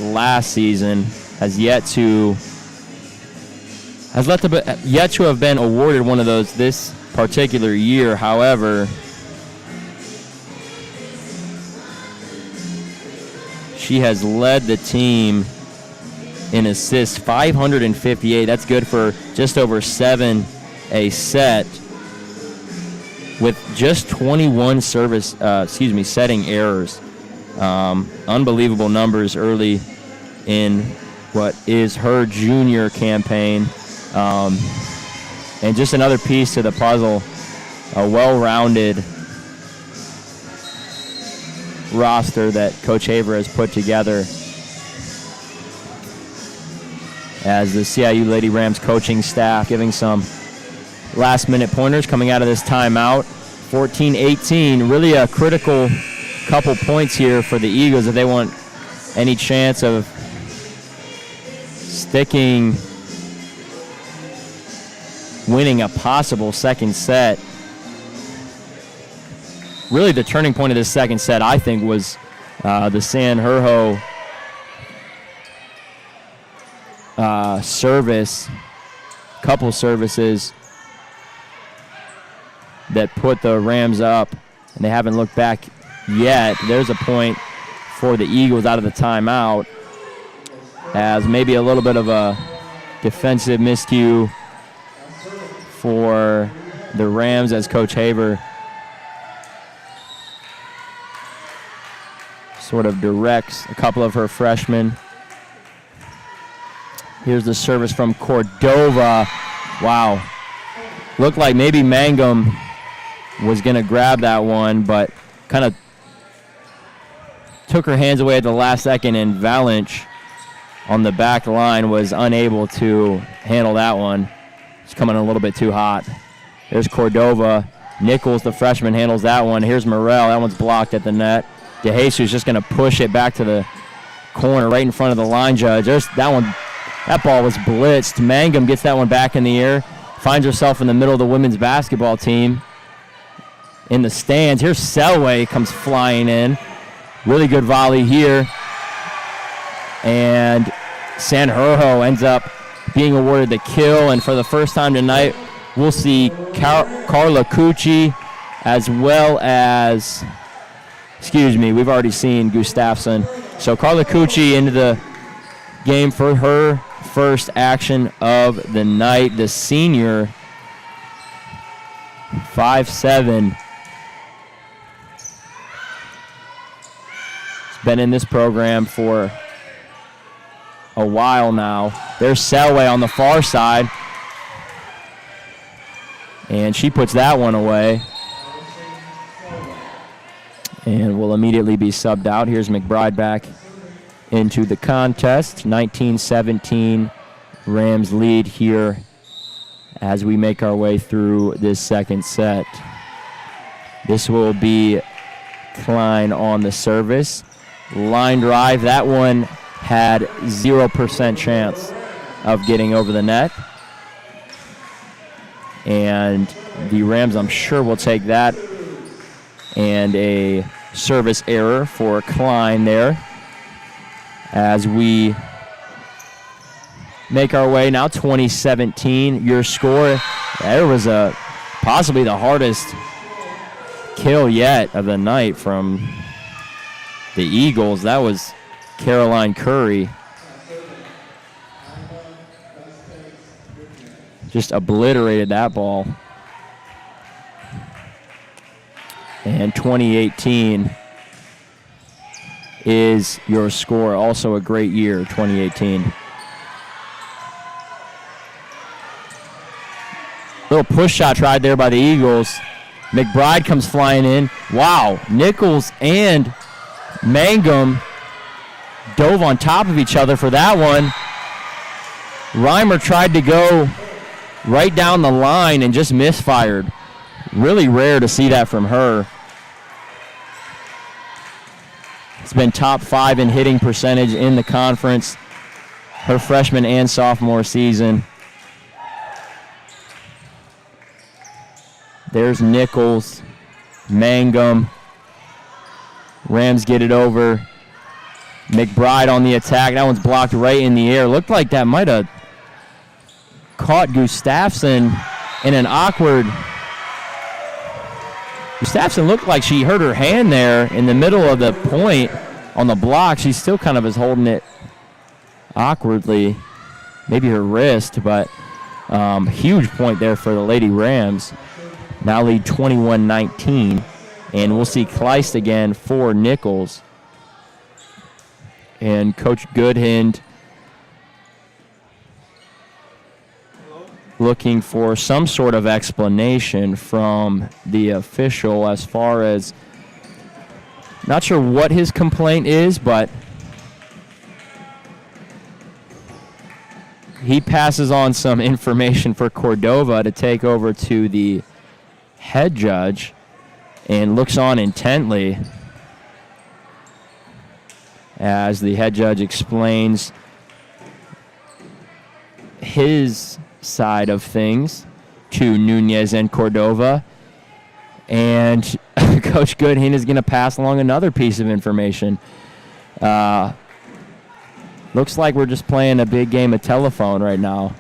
last season, has yet to have been awarded one of those this particular year. However, she has led the team in assists, 558. That's good for just over 7 a set, with just 21 setting errors. Unbelievable numbers early in what is her junior campaign. And just another piece to the puzzle, a well-rounded roster that Coach Haver has put together as the CIU Lady Rams coaching staff giving some last-minute pointers coming out of this timeout. 14-18, really a critical couple points here for the Eagles if they want any chance of winning a possible second set. Really the turning point of this second set, I think, was the San Herho couple services that put the Rams up, and they haven't looked back yet. There's a point for the Eagles out of the timeout, as maybe a little bit of a defensive miscue for the Rams as Coach Haver sort of directs a couple of her freshmen. Here's the service from Cordova. Wow. Looked like maybe Mangum was going to grab that one, but kind of took her hands away at the last second, and Valanche on the back line was unable to handle that one. It's coming a little bit too hot. There's Cordova. Nichols, the freshman, handles that one. Here's Morrell. That one's blocked at the net. DeJesus just going to push it back to the corner right in front of the line judge. There's that one. That ball was blitzed. Mangum gets that one back in the air. Finds herself in the middle of the women's basketball team in the stands. Here's Selway comes flying in. Really good volley here. And San Herho ends up being awarded the kill. And for the first time tonight, we'll see Carla Cucci as well as, we've already seen Gustafsson. So Carla Cucci into the game for her first action of the night. The senior, 5'7". Has been in this program for a while now. There's Selway on the far side, and she puts that one away and will immediately be subbed out. Here's McBride back into the contest. 19-17 Rams lead here as we make our way through this second set. This will be Klein on the service. Line drive, that one had 0% chance of getting over the net. And the Rams, I'm sure, will take that. And a service error for Klein there as we make our way now. 20-17, your score. There was possibly the hardest kill yet of the night from the Eagles. That was Caroline Curry. Just obliterated that ball. And 2018 is your score. Also a great year, 2018. Little push shot tried there by the Eagles. McBride comes flying in. Wow, Nichols and Mangum dove on top of each other for that one. Reimer tried to go right down the line and just misfired. Really rare to see that from her. It's been top 5 in hitting percentage in the conference her freshman and sophomore season. There's Nichols Mangum. Rams get it over. McBride on the attack. That one's blocked right in the air. Looked like that might have caught Gustafson in an awkward... Gustafson looked like she hurt her hand there in the middle of the point on the block. She still kind of is holding it awkwardly. Maybe her wrist, but huge point there for the Lady Rams. Now lead 21-19. And we'll see Kleist again for Nichols. And Coach Goodhind looking for some sort of explanation from the official as far as, not sure what his complaint is, but he passes on some information for Cordova to take over to the head judge and looks on intently as the head judge explains his side of things to Nunez and Cordova. And Coach Goodhind is going to pass along another piece of information. Looks like we're just playing a big game of telephone right now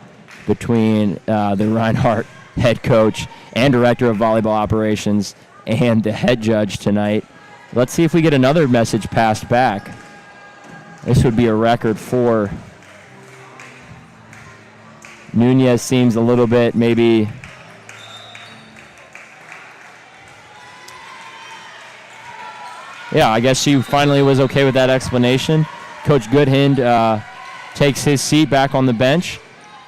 between the Reinhardt head coach and director of volleyball operations and the head judge tonight. Let's see if we get another message passed back. This would be a record for Nunez. Seems a little bit maybe I guess she finally was okay with that explanation. Coach Goodhind takes his seat back on the bench,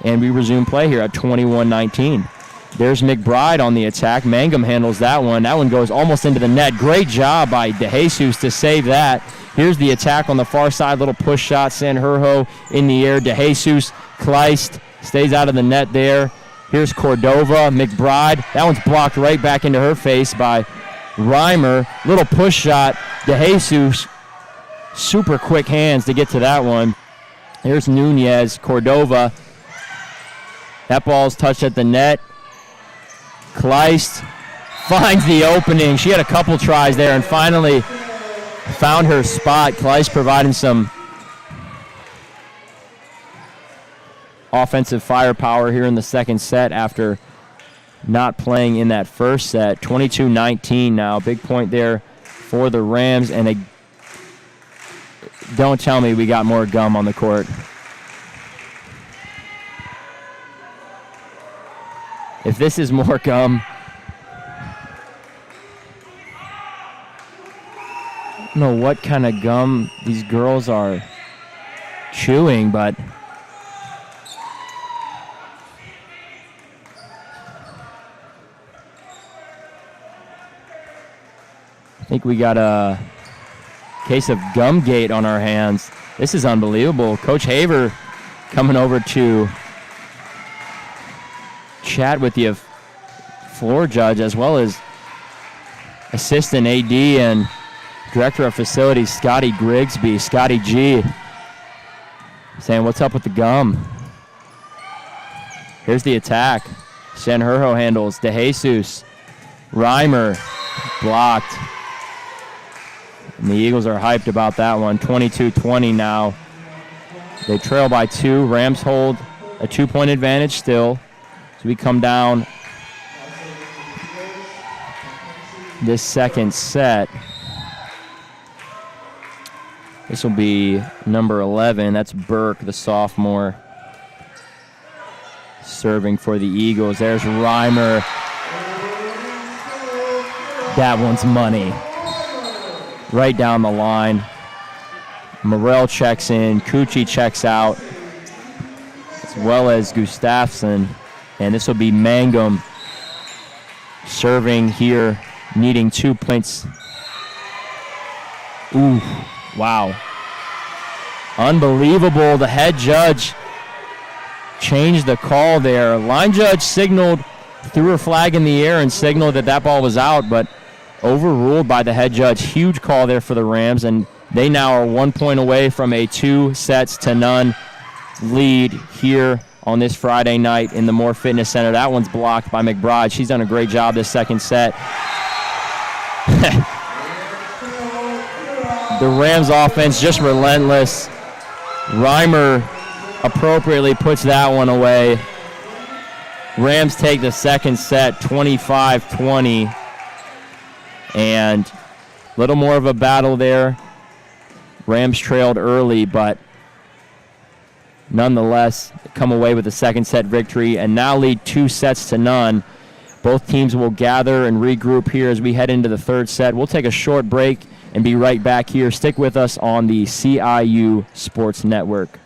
and we resume play here at 21-19. There's McBride on the attack. Mangum handles that one. That one goes almost into the net. Great job by DeJesus to save that. Here's the attack on the far side. Little push shot. Sanjurjo in the air. DeJesus. Kleist stays out of the net there. Here's Cordova. McBride. That one's blocked right back into her face by Reimer. Little push shot. DeJesus. Super quick hands to get to that one. Here's Nunez. Cordova. That ball's touched at the net. Kleist finds the opening. She had a couple tries there and finally found her spot. Kleist providing some offensive firepower here in the second set after not playing in that first set. 22-19 now. Big point there for the Rams. And don't tell me we got more gum on the court. If this is more gum, I don't know what kind of gum these girls are chewing, but I think we got a case of Gumgate on our hands. This is unbelievable. Coach Haver coming over to chat with the floor judge as well as assistant AD and director of facilities Scotty Grigsby, Scotty G, saying what's up with the gum. Here's the attack. Sanjurjo handles. DeJesus. Reimer blocked. And the Eagles are hyped about that one. 22-20 now. They trail by 2. Rams hold a 2-point advantage still. So we come down this second set. This will be number 11. That's Burke, the sophomore, serving for the Eagles. There's Reimer. That one's money. Right down the line. Morrell checks in. Cucci checks out, as well as Gustafson. And this will be Mangum serving here, needing 2 points. Ooh, wow. Unbelievable. The head judge changed the call there. Line judge signaled, threw her flag in the air and signaled that that ball was out, but overruled by the head judge. Huge call there for the Rams, and they now are 1 point away from a 2-0 lead here on this Friday night in the Moore Fitness Center. That one's blocked by McBride. She's done a great job this second set. The Rams offense just relentless. Reimer appropriately puts that one away. Rams take the second set 25-20. And a little more of a battle there. Rams trailed early, but nonetheless come away with a second set victory and now lead 2-0. Both teams will gather and regroup here as we head into the third set. We'll take a short break and be right back here. Stick with us on the CIU Sports Network.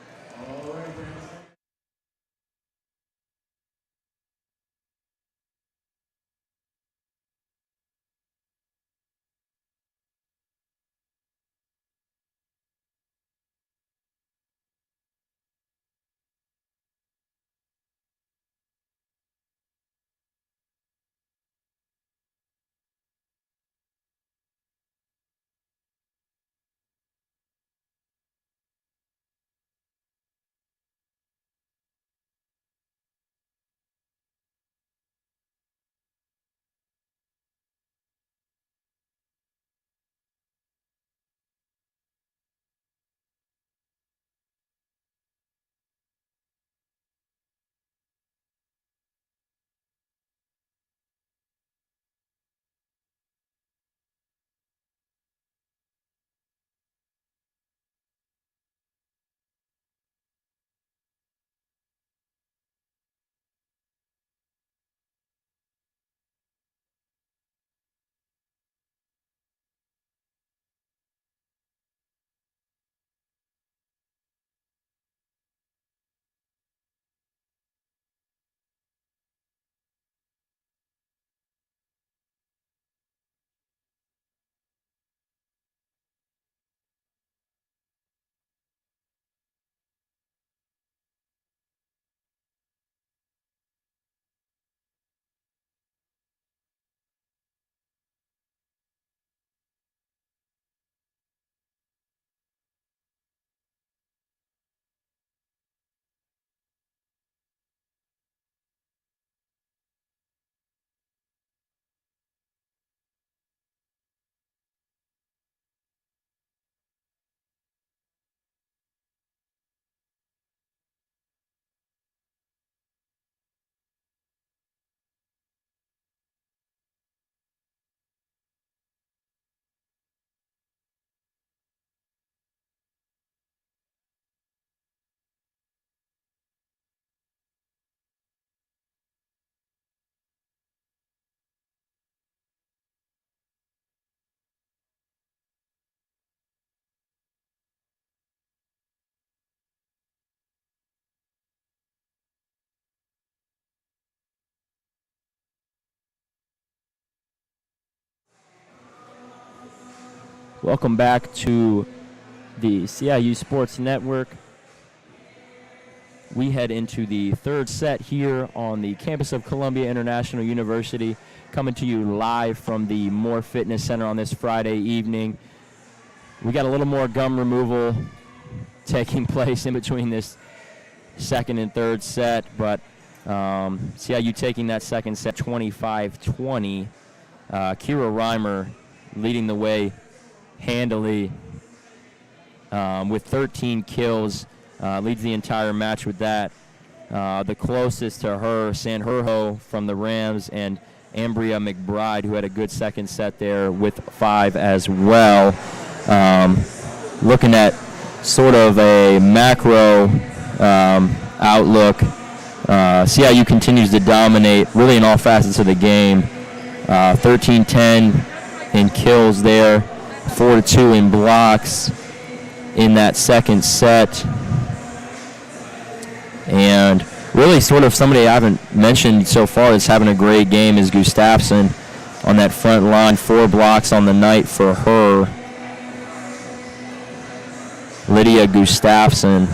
Welcome back to the CIU Sports Network. We head into the third set here on the campus of Columbia International University, coming to you live from the Moore Fitness Center on this Friday evening. We got a little more gum removal taking place in between this second and third set, but CIU taking that second set 25-20. Kira Reimer leading the way handily with 13 kills, leads the entire match with that. The closest to her, Sanjurjo from the Rams, and Ambria McBride, who had a good second set there with 5 as well. Looking at sort of a macro outlook, CIU continues to dominate really in all facets of the game. 13-10 in kills there, 4-2 in blocks in that second set. And really sort of somebody I haven't mentioned so far that's having a great game is Gustafsson on that front line. 4 blocks on the night for her. Lydia Gustafsson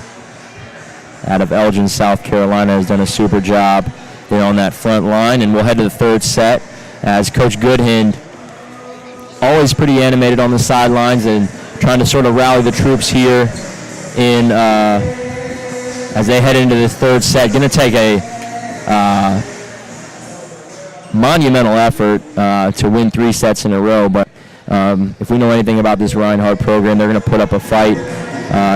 out of Elgin, South Carolina, has done a super job there on that front line. And we'll head to the third set as Coach Goodhind, always pretty animated on the sidelines and trying to sort of rally the troops here in as they head into this third set. Going to take a monumental effort to win 3 sets in a row, but If we know anything about this Reinhardt program, they're going to put up a fight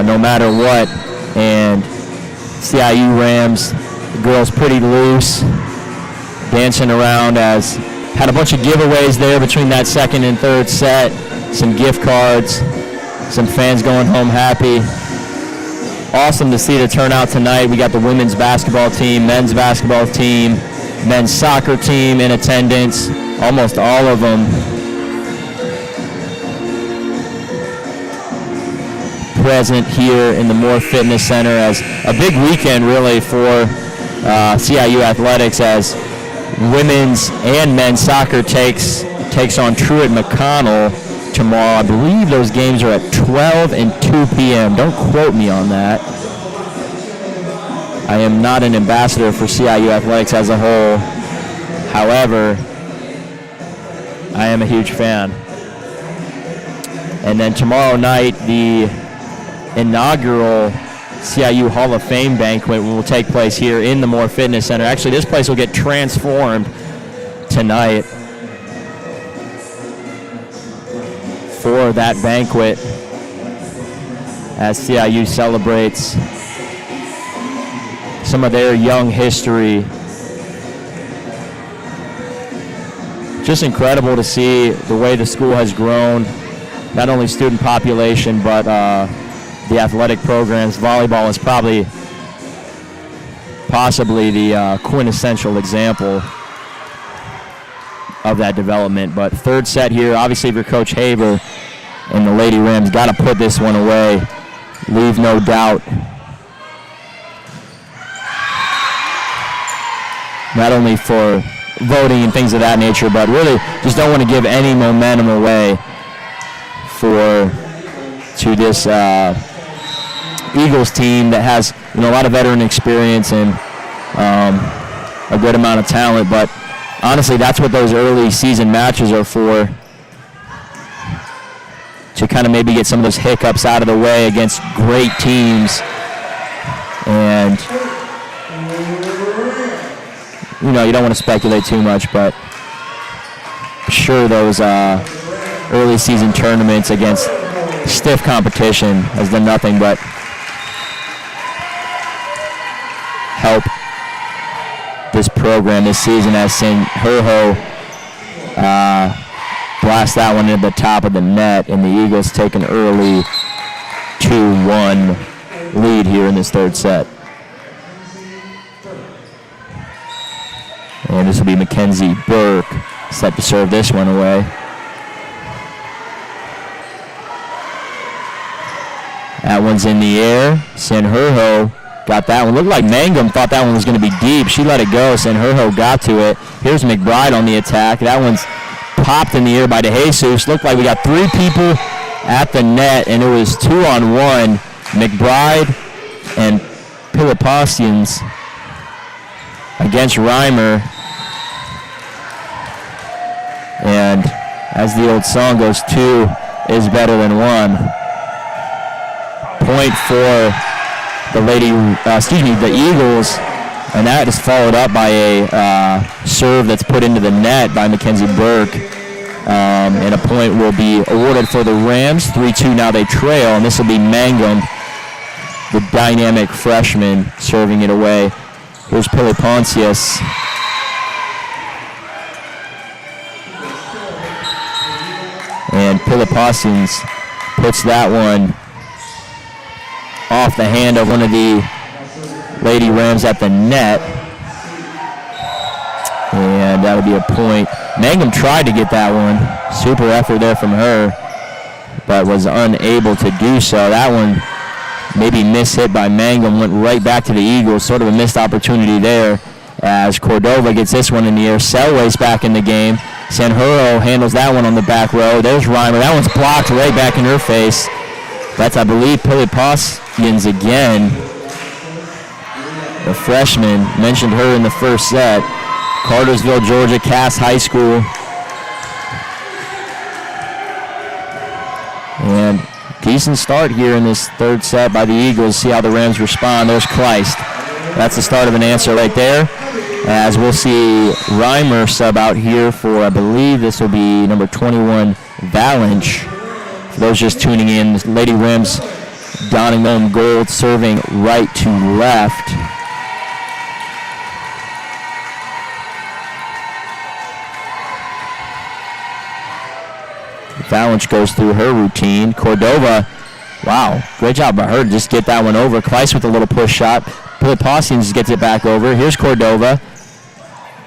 no matter what. And CIU Rams, the girls pretty loose, dancing around, as had a bunch of giveaways there between that second and third set, some gift cards, some fans going home happy. Awesome to see the turnout tonight. We got the women's basketball team, men's basketball team, men's soccer team in attendance, almost all of them present here in the Moore Fitness Center, as a big weekend really for CIU athletics, as women's and men's soccer takes on Truett McConnell tomorrow. I believe those games are at 12 and 2 p.m. Don't quote me on that. I am not an ambassador for CIU athletics as a whole. However, I am a huge fan. And then tomorrow night, the inaugural CIU Hall of Fame banquet will take place here in the Moore Fitness Center. Actually, this place will get transformed tonight for that banquet as CIU celebrates some of their young history. Just incredible to see the way the school has grown, not only student population, but the athletic programs. Volleyball is possibly the quintessential example of that development. But third set here, obviously for Coach Haber and the Lady Rams, got to put this one away. Leave no doubt. Not only for voting and things of that nature, but really just don't want to give any momentum away to this Eagles team that has a lot of veteran experience and a good amount of talent. But honestly, that's what those early season matches are for, to kind of maybe get some of those hiccups out of the way against great teams. And you don't want to speculate too much, but sure those early season tournaments against stiff competition has done nothing but help this program this season, as San Herho blast that one into the top of the net, and the Eagles take an early 2-1 lead here in this third set. And this will be Mackenzie Burke set to serve this one away. That one's in the air. San Herho got that one. Looked like Mangum thought that one was going to be deep. She let it go. San Herho got to it. Here's McBride on the attack. That one's popped in the air by DeJesus. Looked like we got three people at the net, and it was 2-on-1. McBride and Pilipastians against Reimer. And as the old song goes, two is better than one. Point for the Eagles, and that is followed up by a serve that's put into the net by Mackenzie Burke. And a point will be awarded for the Rams. 3-2 now they trail, and this will be Mangum, the dynamic freshman, serving it away. Here's Pilipastians. And Pilipastians puts that one off the hand of one of the Lady Rams at the net. And that'll be a point. Mangum tried to get that one. Super effort there from her, but was unable to do so. That one maybe mishit by Mangum, went right back to the Eagles. Sort of a missed opportunity there, as Cordova gets this one in the air. Selway's back in the game. San Herho handles that one on the back row. There's Reimer. That one's blocked right back in her face. That's, I believe, Pilipastians again. The freshman, mentioned her in the first set. Cartersville, Georgia, Cass High School. And decent start here in this third set by the Eagles. See how the Rams respond. There's Kleist. That's the start of an answer right there. As we'll see Reimer sub out here for, I believe this will be number 21, Valanche. For those just tuning in, the Lady Rams donning them gold, serving right to left. Valanche goes through her routine. Cordova, wow, great job by her to just get that one over. Kleiss with a little push shot. Pilipassians gets it back over. Here's Cordova.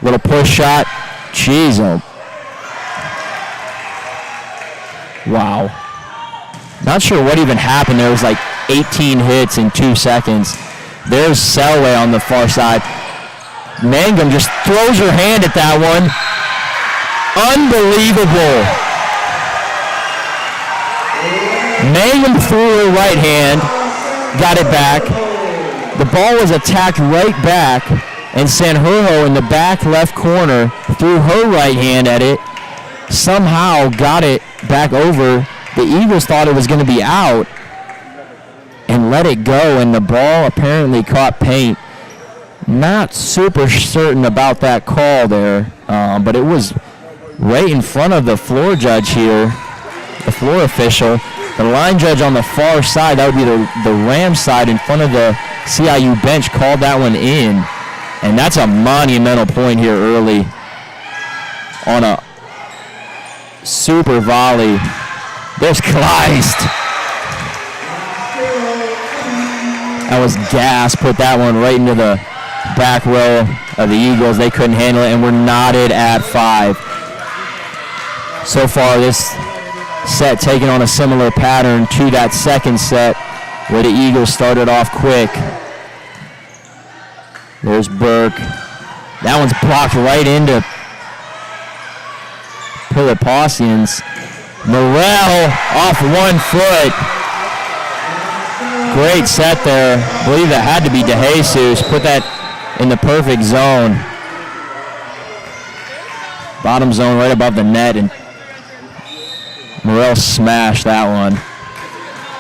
Little push shot. Jeez, oh. Wow. Not sure what even happened. There was like 18 hits in 2 seconds. There's Selway on the far side. Mangum just throws her hand at that one. Unbelievable. Mangum threw her right hand, got it back. The ball was attacked right back, and Sanjurjo in the back left corner threw her right hand at it, somehow got it back over. The Eagles thought it was going to be out and let it go, and the ball apparently caught paint. Not super certain about that call there, but it was right in front of the floor judge here, the floor official. The line judge on the far side, that would be the Rams side in front of the CIU bench, called that one in. And that's a monumental point here early on a super volley. There's Kleist. That was gas. Put that one right into the back row of the Eagles. They couldn't handle it, and we're knotted at 5. So far, this set taking on a similar pattern to that second set where the Eagles started off quick. There's Burke. That one's blocked right into Pilipassians. Morrell off 1 foot. Great set there. I believe that had to be DeJesus. Put that in the perfect zone. Bottom zone right above the net, and Morrell smashed that one.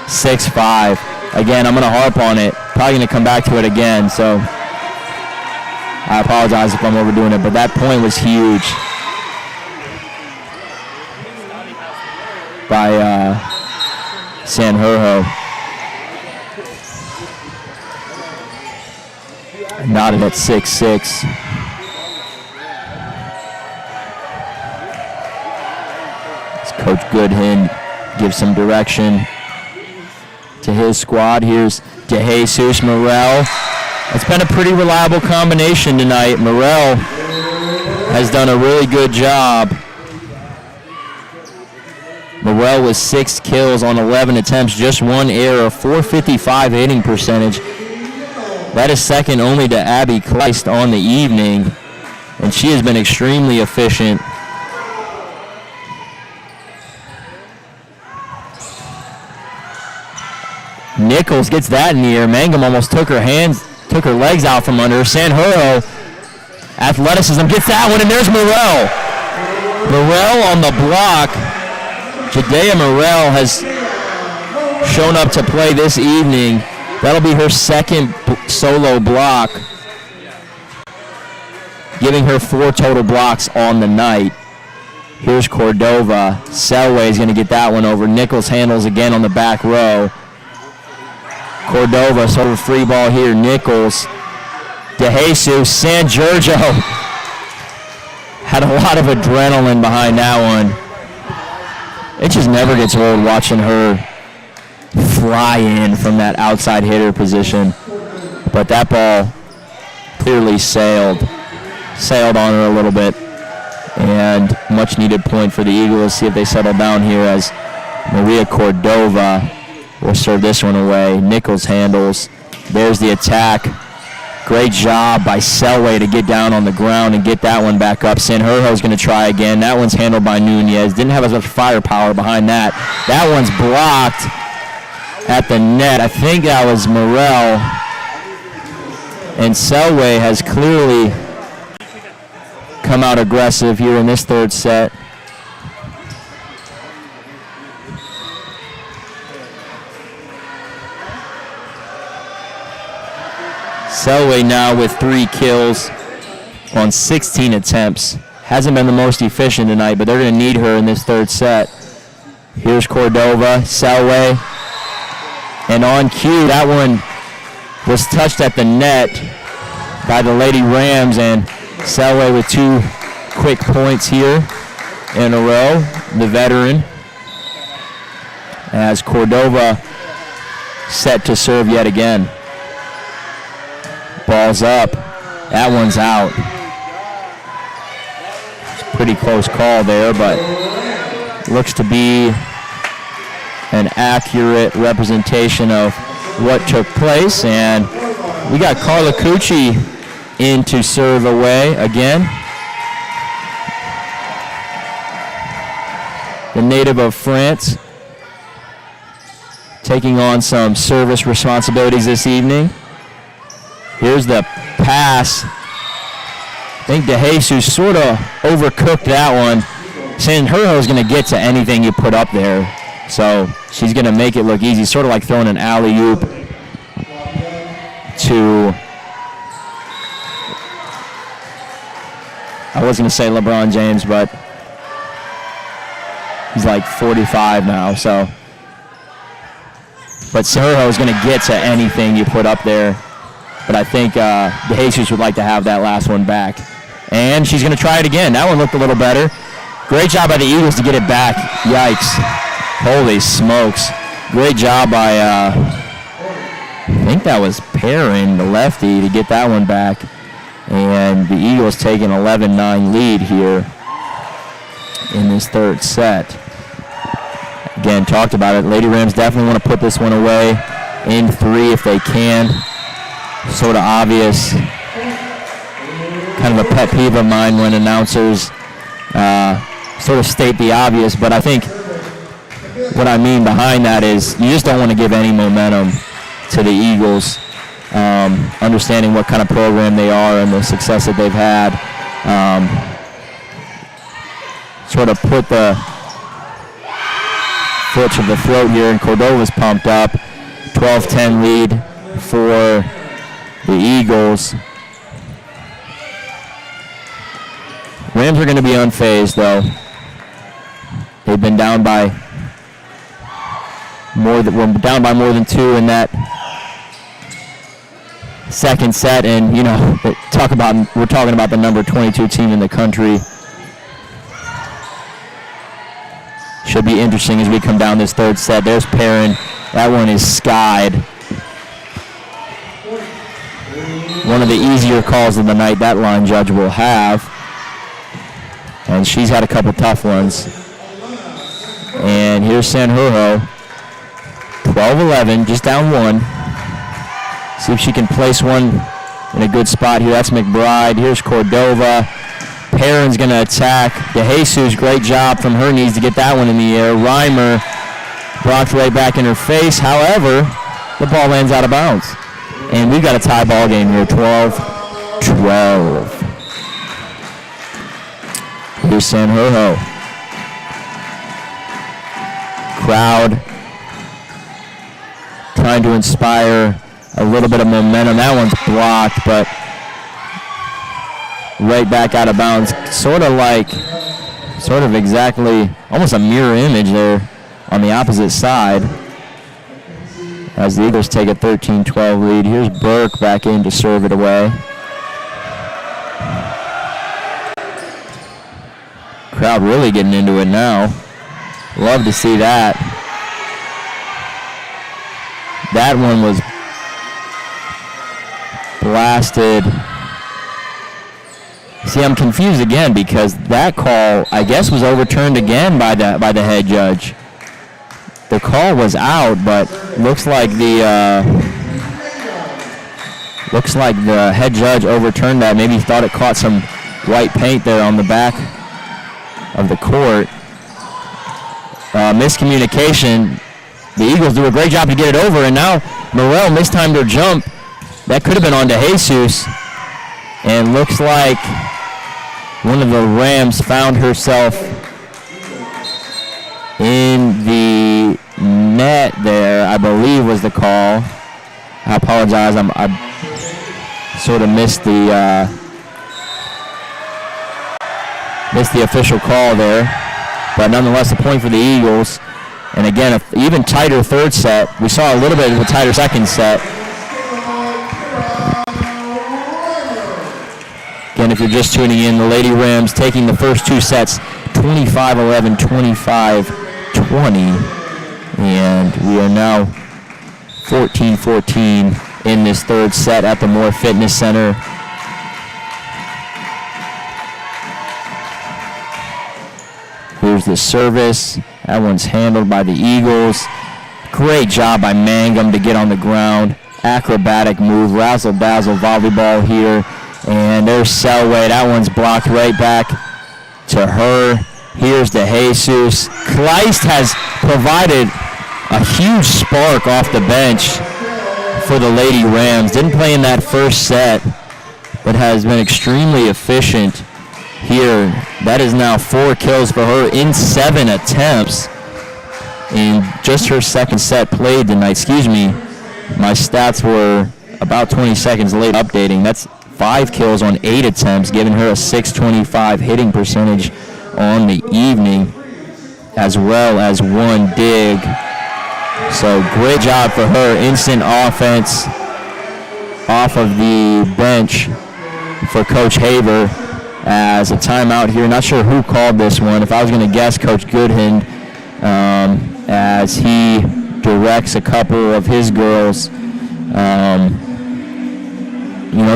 6-5. Again, I'm going to harp on it. Probably going to come back to it again, so I apologize if I'm overdoing it, but that point was huge by Sanjurjo. Knotted at 6-6. Coach Goodhand gives some direction to his squad. Here's DeJesus, Morrell. It's been a pretty reliable combination tonight. Morrell has done a really good job. Morrell with 6 kills on 11 attempts, just 1 error, 455 hitting percentage. That is second only to Abby Kleist on the evening, and she has been extremely efficient. Nichols gets that in the air. Mangum almost took her legs out from under her. Sanjurjo, athleticism, gets that one, and there's Morrell. Morrell on the block. Jadea Morrell has shown up to play this evening. That'll be her second solo block, giving her 4 total blocks on the night. Here's Cordova. Selway is going to get that one over. Nichols handles again on the back row. Cordova, sort of a free ball here. Nichols, DeJesus, Sanjurjo. Had a lot of adrenaline behind that one. It just never gets old watching her fly in from that outside hitter position. But that ball clearly sailed on her a little bit. And much needed point for the Eagles. See if they settle down here as Maria Cordova will serve this one away. Nichols handles. There's the attack. Great job by Selway to get down on the ground and get that one back up. Sanjurjo's going to try again. That one's handled by Nunez. Didn't have as much firepower behind that. That one's blocked at the net. I think that was Morrell. And Selway has clearly come out aggressive here in this third set. Selway now with 3 kills on 16 attempts. Hasn't been the most efficient tonight, but they're going to need her in this third set. Here's Cordova, Selway. And on cue, that one was touched at the net by the Lady Rams, and Selway with 2 quick points here in a row, the veteran, as Cordova set to serve yet again. Ball's up. That one's out. It's a pretty close call there, but looks to be an accurate representation of what took place. And we got Carla Cucci in to serve away again. The native of France, taking on some service responsibilities this evening. Here's the pass. I think DeJesus sort of overcooked that one. Sanjurjo is going to get to anything you put up there. So she's going to make it look easy, sort of like throwing an alley-oop to, I was going to say LeBron James, but he's like 45 now, so. But Sanjurjo is going to get to anything you put up there. But I think DeJesus would like to have that last one back. And she's going to try it again. That one looked a little better. Great job by the Eagles to get it back. Yikes. Holy smokes. Great job by, I think that was Perrin, the lefty, to get that one back. And the Eagles take an 11-9 lead here in this third set. Again, talked about it. Lady Rams definitely want to put this one away in 3 if they can. Sort of obvious, kind of a pet peeve of mine when announcers sort of state the obvious, but I think what I mean behind that is you just don't want to give any momentum to the Eagles, understanding what kind of program they are and the success that they've had. Sort of put the foot to the throat here, and Cordova's pumped up. 12-10 lead for the Eagles. Rams are going to be unfazed, though. They've been down by more than more than 2 in that second set, and you know, we're talking about the number 22 team in the country. Should be interesting as we come down this third set. There's Perrin. That one is skied. One of the easier calls of the night that line judge will have. And she's had a couple tough ones. And here's Sanjurjo. 12-11, just down 1. See if she can place one in a good spot here. That's McBride. Here's Cordova. Perrin's going to attack. DeJesus, great job from her knees to get that one in the air. Reimer blocked right back in her face. However, the ball lands out of bounds. And we've got a tie ball game here, 12-12. Here's Sanjurjo. Crowd trying to inspire a little bit of momentum. That one's blocked, but right back out of bounds. Sort of exactly, almost a mirror image there on the opposite side, as the Eagles take a 13-12 lead. Here's Burke back in to serve it away. Crowd really getting into it now. Love to see that. That one was blasted. See, I'm confused again because that call, I guess, was overturned again by the head judge. The call was out, but looks like the head judge overturned that. Maybe he thought it caught some white paint there on the back of the court. Miscommunication. The Eagles do a great job to get it over, and now Morrell mistimed her jump. That could have been on DeJesus, and looks like one of the Rams found herself in the net there, I believe was the call. I apologize. I sort of missed the official call there. But nonetheless, a point for the Eagles. And again, an even tighter third set. We saw a little bit of a tighter second set. Again, if you're just tuning in, the Lady Rams taking the first two sets, 25-11, 25-20. And we are now 14-14 in this third set at the Moore Fitness Center. Here's the service. That one's handled by the Eagles. Great job by Mangum to get on the ground. Acrobatic move, razzle-dazzle volleyball here. And there's Selway. That one's blocked right back to her. Here's De Jesus. Kleist has provided a huge spark off the bench for the Lady Rams. Didn't play in that first set, but has been extremely efficient here. That is now 4 kills for her in 7 attempts in just her second set played tonight. Excuse me, my stats were about 20 seconds late updating. That's 5 kills on 8 attempts, giving her a .625 hitting percentage on the evening, as well as 1 dig. So great job for her. Instant offense off of the bench for Coach Haver as a timeout here. Not sure who called this one. If I was going to guess, Coach Goodhand, as he directs a couple of his girls,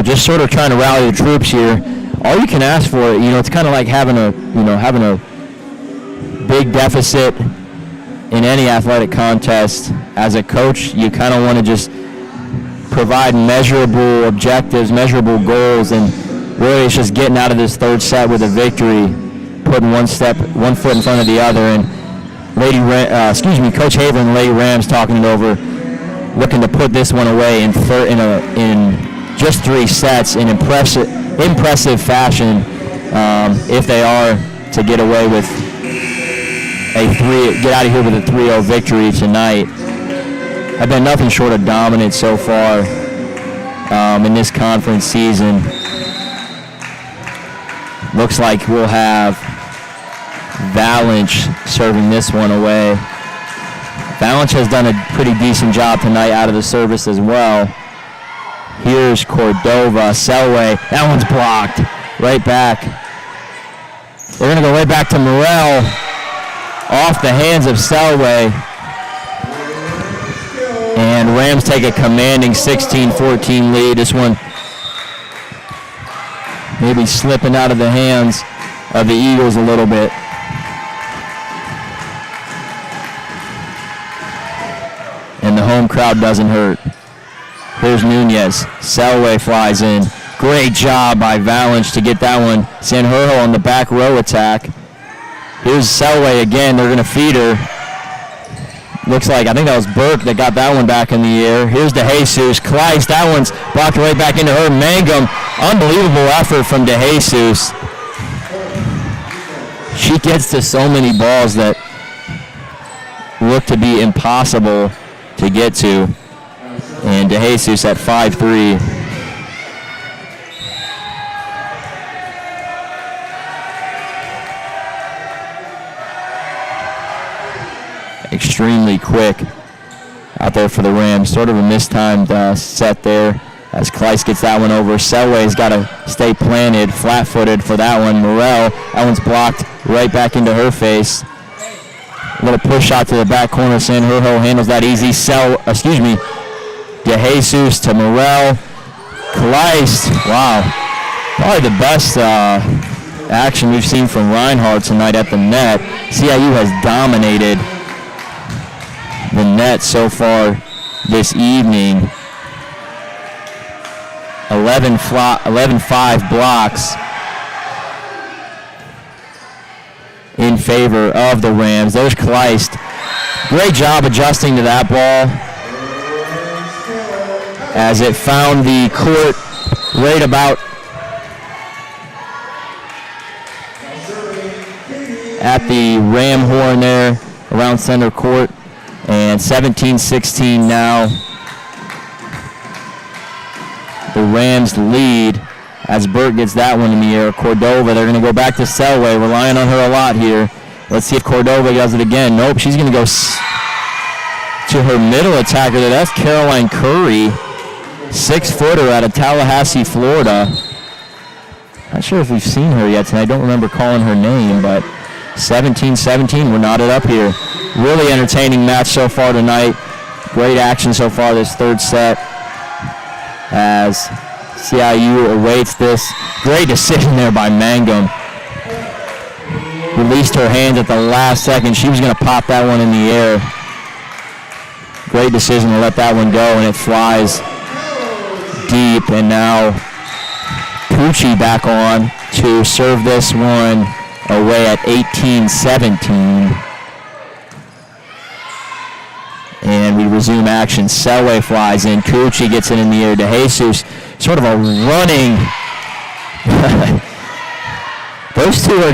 just sort of trying to rally the troops here. All you can ask for, it's kind of like having a big deficit in any athletic contest. As a coach, you kind of want to just provide measurable objectives, measurable goals, and really it's just getting out of this third set with a victory, putting one foot in front of the other. And Coach Haver and the Lady Rams talking it over, looking to put this one away in just 3 sets in impressive fashion, if they are to get away with get out of here with a 3-0 victory tonight. Have been nothing short of dominant so far in this conference season. Looks like we'll have Valanche serving this one away. Valanche has done a pretty decent job tonight out of the service as well. Here's Cordova. Selway. That one's blocked. Right back. They're going to go right back to Morrell. Off the hands of Selway. And Rams take a commanding 16-14 lead. This one maybe slipping out of the hands of the Eagles a little bit. And the home crowd doesn't hurt. Here's Nunez. Selway flies in. Great job by Valanche to get that one. Sanjurjo on the back row attack. Here's Selway again. They're going to feed her. Looks like, I think that was Burke that got that one back in the air. Here's De Jesus. Kleist, that one's blocked right back into her. Mangum, unbelievable effort from De Jesus. She gets to so many balls that look to be impossible to get to. And De Jesus at 5-3. Extremely quick out there for the Rams. Sort of a mistimed set there as Kleist gets that one over. Selway's got to stay planted, flat-footed for that one. Morrell, that one's blocked right back into her face. A little push shot to the back corner. Sanjurjo handles that easy. De Jesus to Morrell. Kleist, wow. Probably the best action we've seen from Reinhardt tonight at the net. CIU has dominated the net so far this evening. 11-5 blocks in favor of the Rams. There's Kleist. Great job adjusting to that ball as it found the court right about at the ram horn there around center court. And 17-16 now. The Rams lead as Burt gets that one in the air. Cordova, they're going to go back to Selway, relying on her a lot here. Let's see if Cordova does it again. Nope, she's going to go to her middle attacker there. That's Caroline Curry, 6-footer out of Tallahassee, Florida. Not sure if we've seen her yet tonight. I don't remember calling her name, but 17-17, we're knotted up here. Really entertaining match so far tonight. Great action so far this third set as CIU awaits this. Great decision there by Mangum. Released her hands at the last second. She was going to pop that one in the air. Great decision to let that one go, and it flies deep. And now Pucci back on to serve this one away at 18-17. And we resume action. Selway flies in. Pucci gets it in the air to Jesus. Sort of a running. Those two are.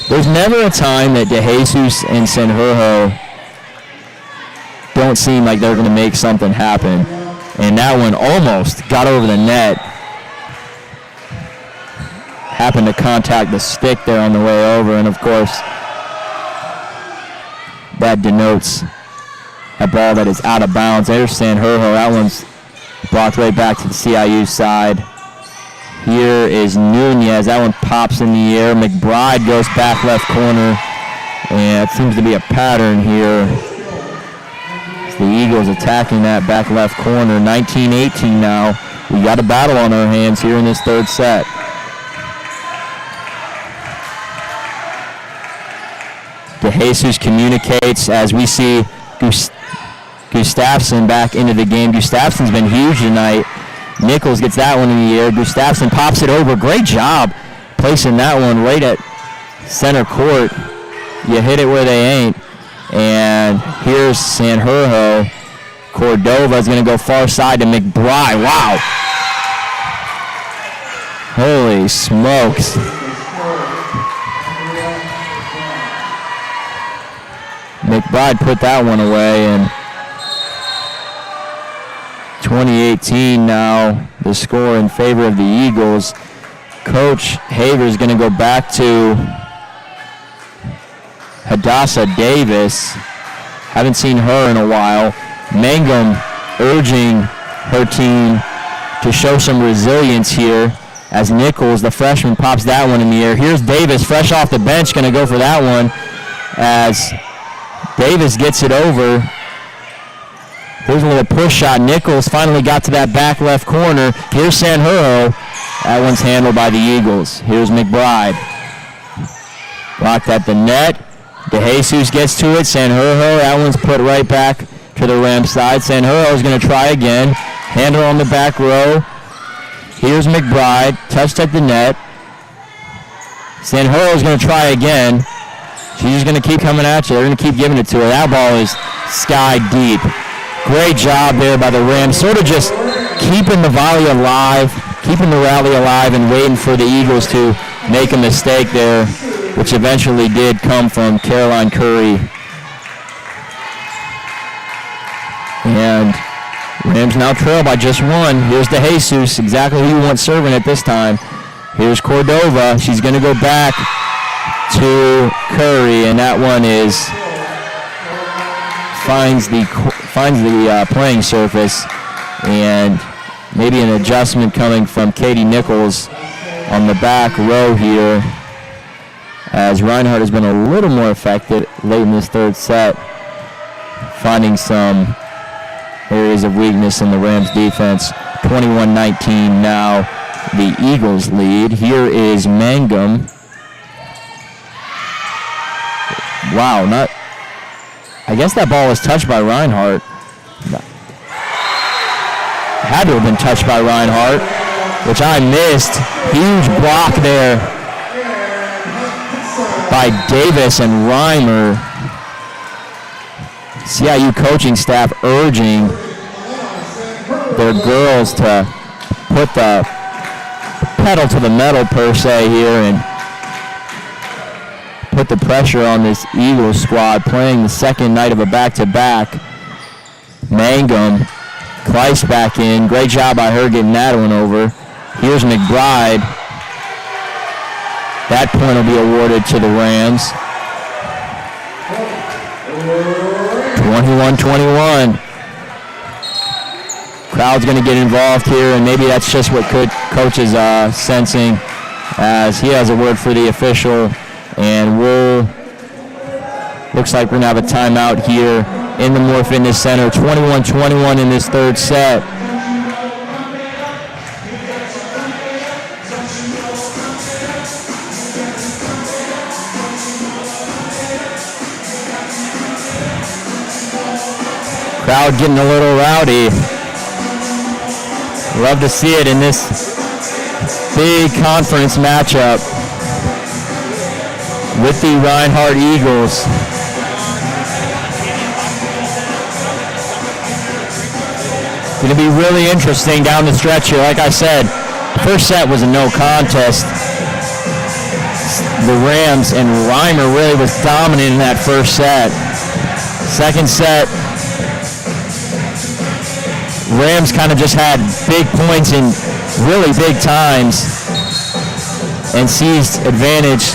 There's never a time that DeJesus and Sanjurjo don't seem like they're going to make something happen. And that one almost got over the net. Happened to contact the stick there on the way over. And, of course, that denotes a ball that is out of bounds. There's Sanjurjo. That one's blocked right back to the CIU side. Here is Nunez. That one pops in the air. McBride goes back left corner. And it seems to be a pattern here. It's the Eagles attacking that back left corner. 19-18 now. We got a battle on our hands here in this third set. DeJesus communicates as we see Gustafsson back into the game. Gustafsson's been huge tonight. Nichols gets that one in the air. Gustafsson pops it over. Great job placing that one right at center court. You hit it where they ain't. And here's Sanjurjo. Cordova's going to go far side to McBride. Wow. Holy smokes. McBride put that one away, and 2018 now, the score in favor of the Eagles. Coach Haver is going to go back to Hadassah Davis. Haven't seen her in a while. Mangum urging her team to show some resilience here as Nichols, the freshman, pops that one in the air. Here's Davis, fresh off the bench, going to go for that one as Davis gets it over. Here's a little push shot. Nichols finally got to that back left corner. Here's Sanjurjo. That one's handled by the Eagles. Here's McBride. Blocked at the net. DeJesus gets to it. Sanjurjo, that one's put right back to the Rams side. Sanjurjo is going to try again. Handle on the back row. Here's McBride. Touched at the net. Sanjurjo is going to try again. She's going to keep coming at you. They're going to keep giving it to her. That ball is sky deep. Great job there by the Rams. Sort of just keeping the volley alive, keeping the rally alive, and waiting for the Eagles to make a mistake there, which eventually did come from Caroline Curry. And Rams now trail by just one. Here's DeJesus, exactly who you want serving at this time. Here's Cordova. She's going to go back to Curry, and that one is finds the playing surface, and maybe an adjustment coming from Katie Nichols on the back row here, as Reinhardt has been a little more effective late in this third set, finding some areas of weakness in the Rams defense. 21-19 now, the Eagles lead. Here is Mangum. Wow, I guess that ball was touched by Reinhardt. Had to have been touched by Reinhardt, which I missed. Huge block there by Davis and Reimer. CIU coaching staff urging their girls to put the pedal to the metal per se here and put the pressure on this Eagles squad playing the second night of a back-to-back. Mangum, Kleiss back in. Great job by her getting that one over. Here's McBride. That point will be awarded to the Rams. 21-21. Crowd's going to get involved here, and maybe that's just what coach is sensing, as he has a word for the official, and looks like we're going to have a timeout here in the Moore Fitness Center. 21-21 in this third set. Crowd getting a little rowdy. Love to see it in this big conference matchup with the Reinhardt Eagles. Going to be really interesting down the stretch here. Like I said, the first set was a no contest. The Rams and Reimer really was dominant in that first set. Second set, Rams kind of just had big points in really big times and seized advantage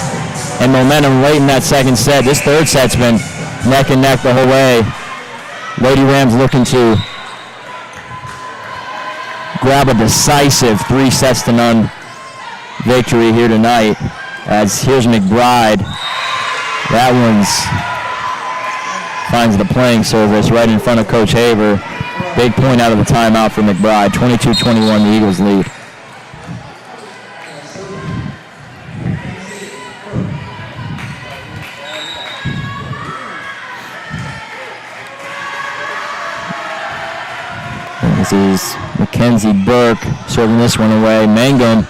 and momentum late in that second set. This third set's been neck and neck the whole way. Lady Rams looking to grab a decisive 3-0 victory here tonight. As here's McBride. That one's finds the playing surface right in front of Coach Haver. Big point out of the timeout for McBride. 22-21, the Eagles lead. And this is Mackenzie Burke serving this one away. Mangum.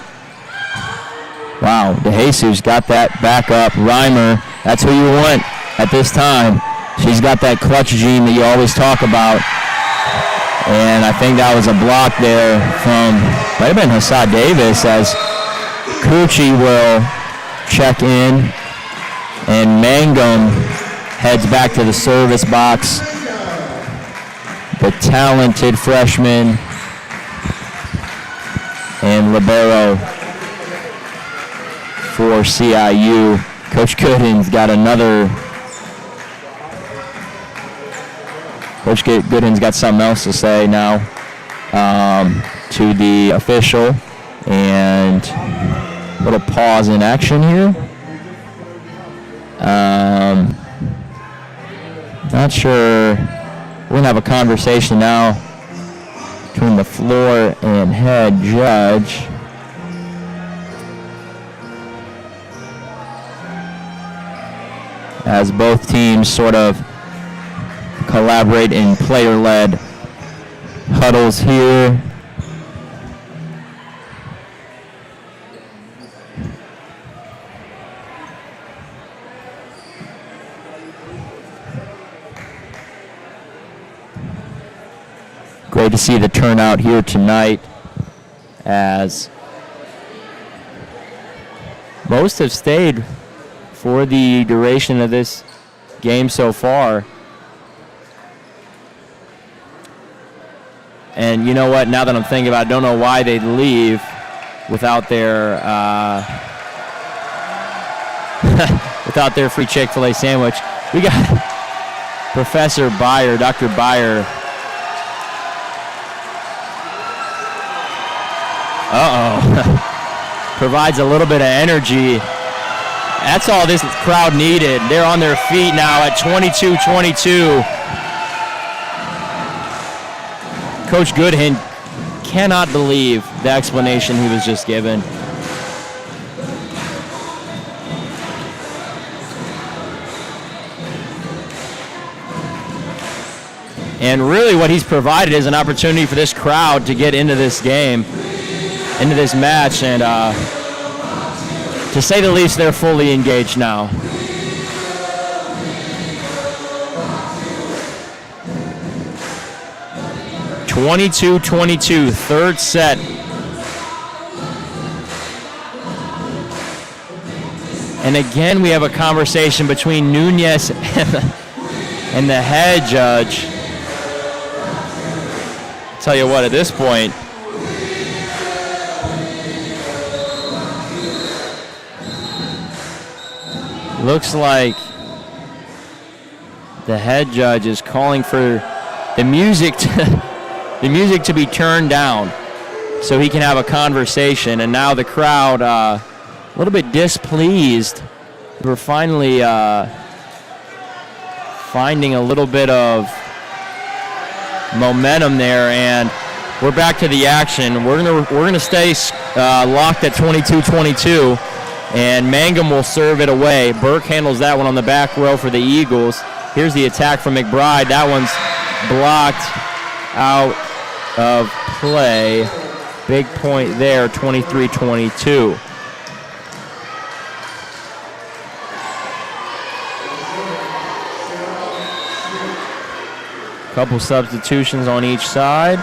Wow, DeJesus got that back up. Reimer, that's who you want at this time. She's got that clutch gene that you always talk about. And I think that was a block there from, might have been Hassad Davis, as Coochie will check in. And Mangum heads back to the service box. The talented freshman and libero for CIU. Coach Gooden's got another. Coach Gooden's got something else to say now to the official, and a little pause in action here. Not sure. We're gonna have a conversation now between the floor and head judge. As both teams sort of collaborate in player-led huddles here. Great to see the turnout here tonight, as most have stayed for the duration of this game so far. And you know what, now that I'm thinking about it, I don't know why they'd leave without their without their free Chick-fil-A sandwich. We got Professor Beyer, Dr. Beyer. Provides a little bit of energy. That's all this crowd needed. They're on their feet now at 22-22. Coach Goodhand cannot believe the explanation he was just given. And really what he's provided is an opportunity for this crowd to get into this game, into this match, and to say the least, they're fully engaged now. (22-22), third set. And again, we have a conversation between Nunez and the head judge. Tell you what, at this point, looks like The head judge is calling for the music to be turned down so he can have a conversation. And now the crowd a little bit displeased. We're finally finding a little bit of momentum there, and we're back to the action. We're gonna stay locked at 22-22, and Mangum will serve it away. Burke handles that one on the back row for the Eagles. Here's the attack from McBride. That one's blocked out of play. Big point there, 23-22. Couple substitutions on each side.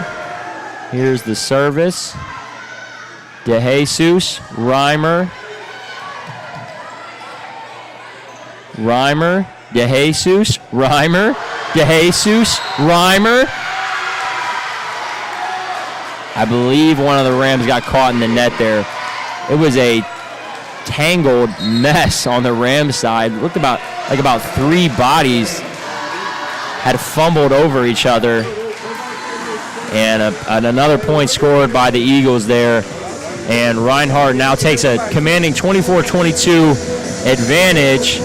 Here's the service. DeJesus, Reimer, DeJesus, Reimer. I believe one of the Rams got caught in the net there. It was a tangled mess on the Rams side. It looked about 3 bodies had fumbled over each other. And another point scored by the Eagles there. And Reinhardt now takes a commanding 24-22 advantage.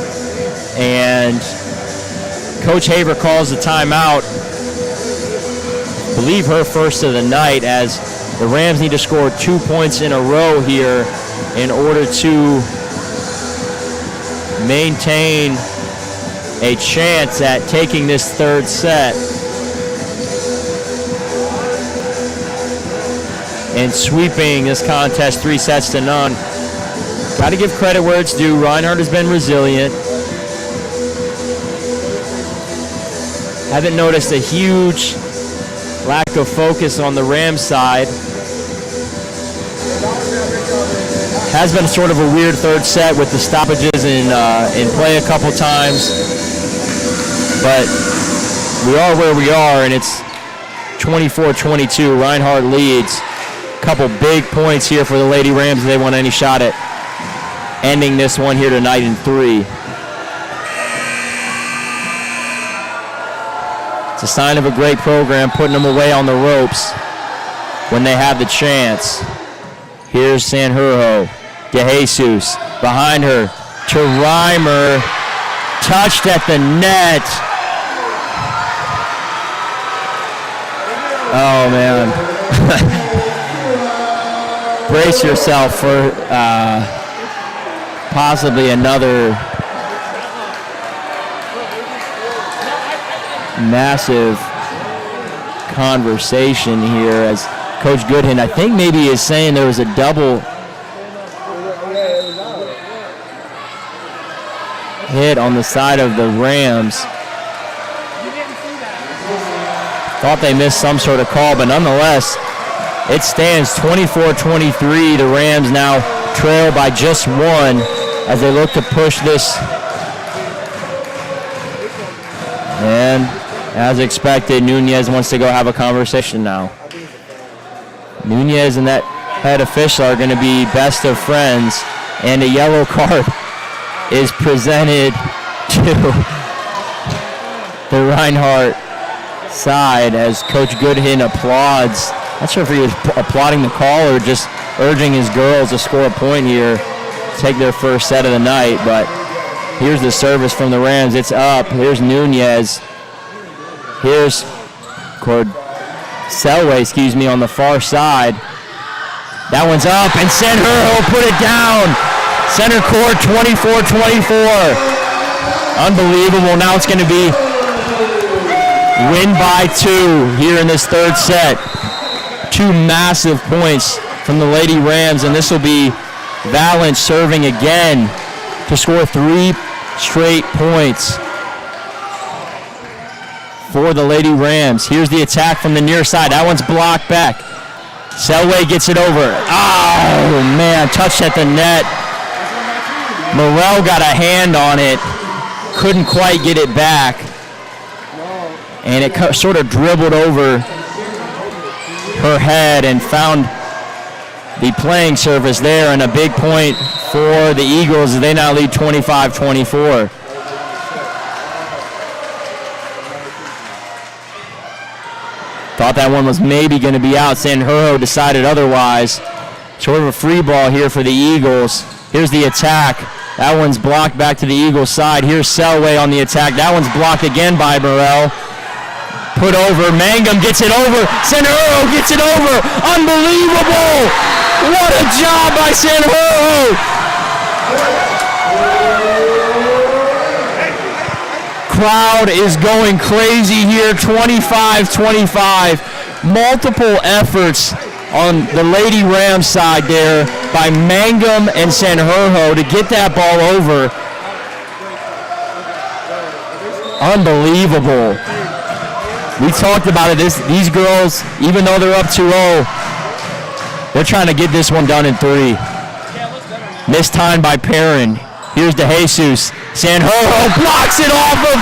And Coach Haber calls the timeout. I believe her first of the night, as the Rams need to score 2 points in a row here in order to maintain a chance at taking this third set and sweeping this contest 3-0. Got to give credit where it's due. Reinhardt has been resilient. Haven't noticed a huge lack of focus on the Rams side. Has been sort of a weird third set with the stoppages in play a couple times. But we are where we are, and it's 24-22. Reinhardt leads. Couple big points here for the Lady Rams if they want any shot at ending this one here tonight in 3. It's a sign of a great program, putting them away on the ropes when they have the chance. Here's Sanjurjo. DeJesus behind her to Reimer. Touched at the net. Oh, man. Brace yourself for possibly another massive conversation here, as Coach Goodham, I think maybe is saying there was a double hit on the side of the Rams. Thought they missed some sort of call, but nonetheless, it stands 24-23. The Rams now trail by just 1 as they look to push this. And as expected, Nunez wants to go have a conversation now. Nunez and that head official are going to be best of friends, and a yellow card is presented to the Reinhardt side as Coach Goodham applauds. Not sure if he was applauding the call or just urging his girls to score a point here, take their first set of the night. But here's the service from the Rams. It's up. Here's Nunez. Here's Selway, on the far side. That one's up, and Sanjurjo put it down. Center court, 24-24. Unbelievable. Now it's going to be win by 2 here in this third set. 2 massive points from the Lady Rams, and this will be Valance serving again to score 3 straight points for the Lady Rams. Here's the attack from the near side. That one's blocked back. Selway gets it over. Oh, man, touched at the net. Morrell got a hand on it. Couldn't quite get it back. And it sort of dribbled over her head and found the playing surface there, and a big point for the Eagles as they now lead 25-24. Thought that one was maybe going to be out. Sanjurjo decided otherwise. Sort of a free ball here for the Eagles. Here's the attack. That one's blocked back to the Eagles side. Here's Selway on the attack. That one's blocked again by Burrell. Put over. Mangum gets it over. Sanjurjo gets it over. Unbelievable! What a job by Sanjurjo! Crowd is going crazy here. 25-25. Multiple efforts on the Lady Rams side there by Mangum and Sanjurjo to get that ball over. Unbelievable. We talked about it. These girls, even though they're up 2-0, they're trying to get this one done in 3. Missed time by Perrin. Here's DeJesus. Sanjurjo blocks it off of.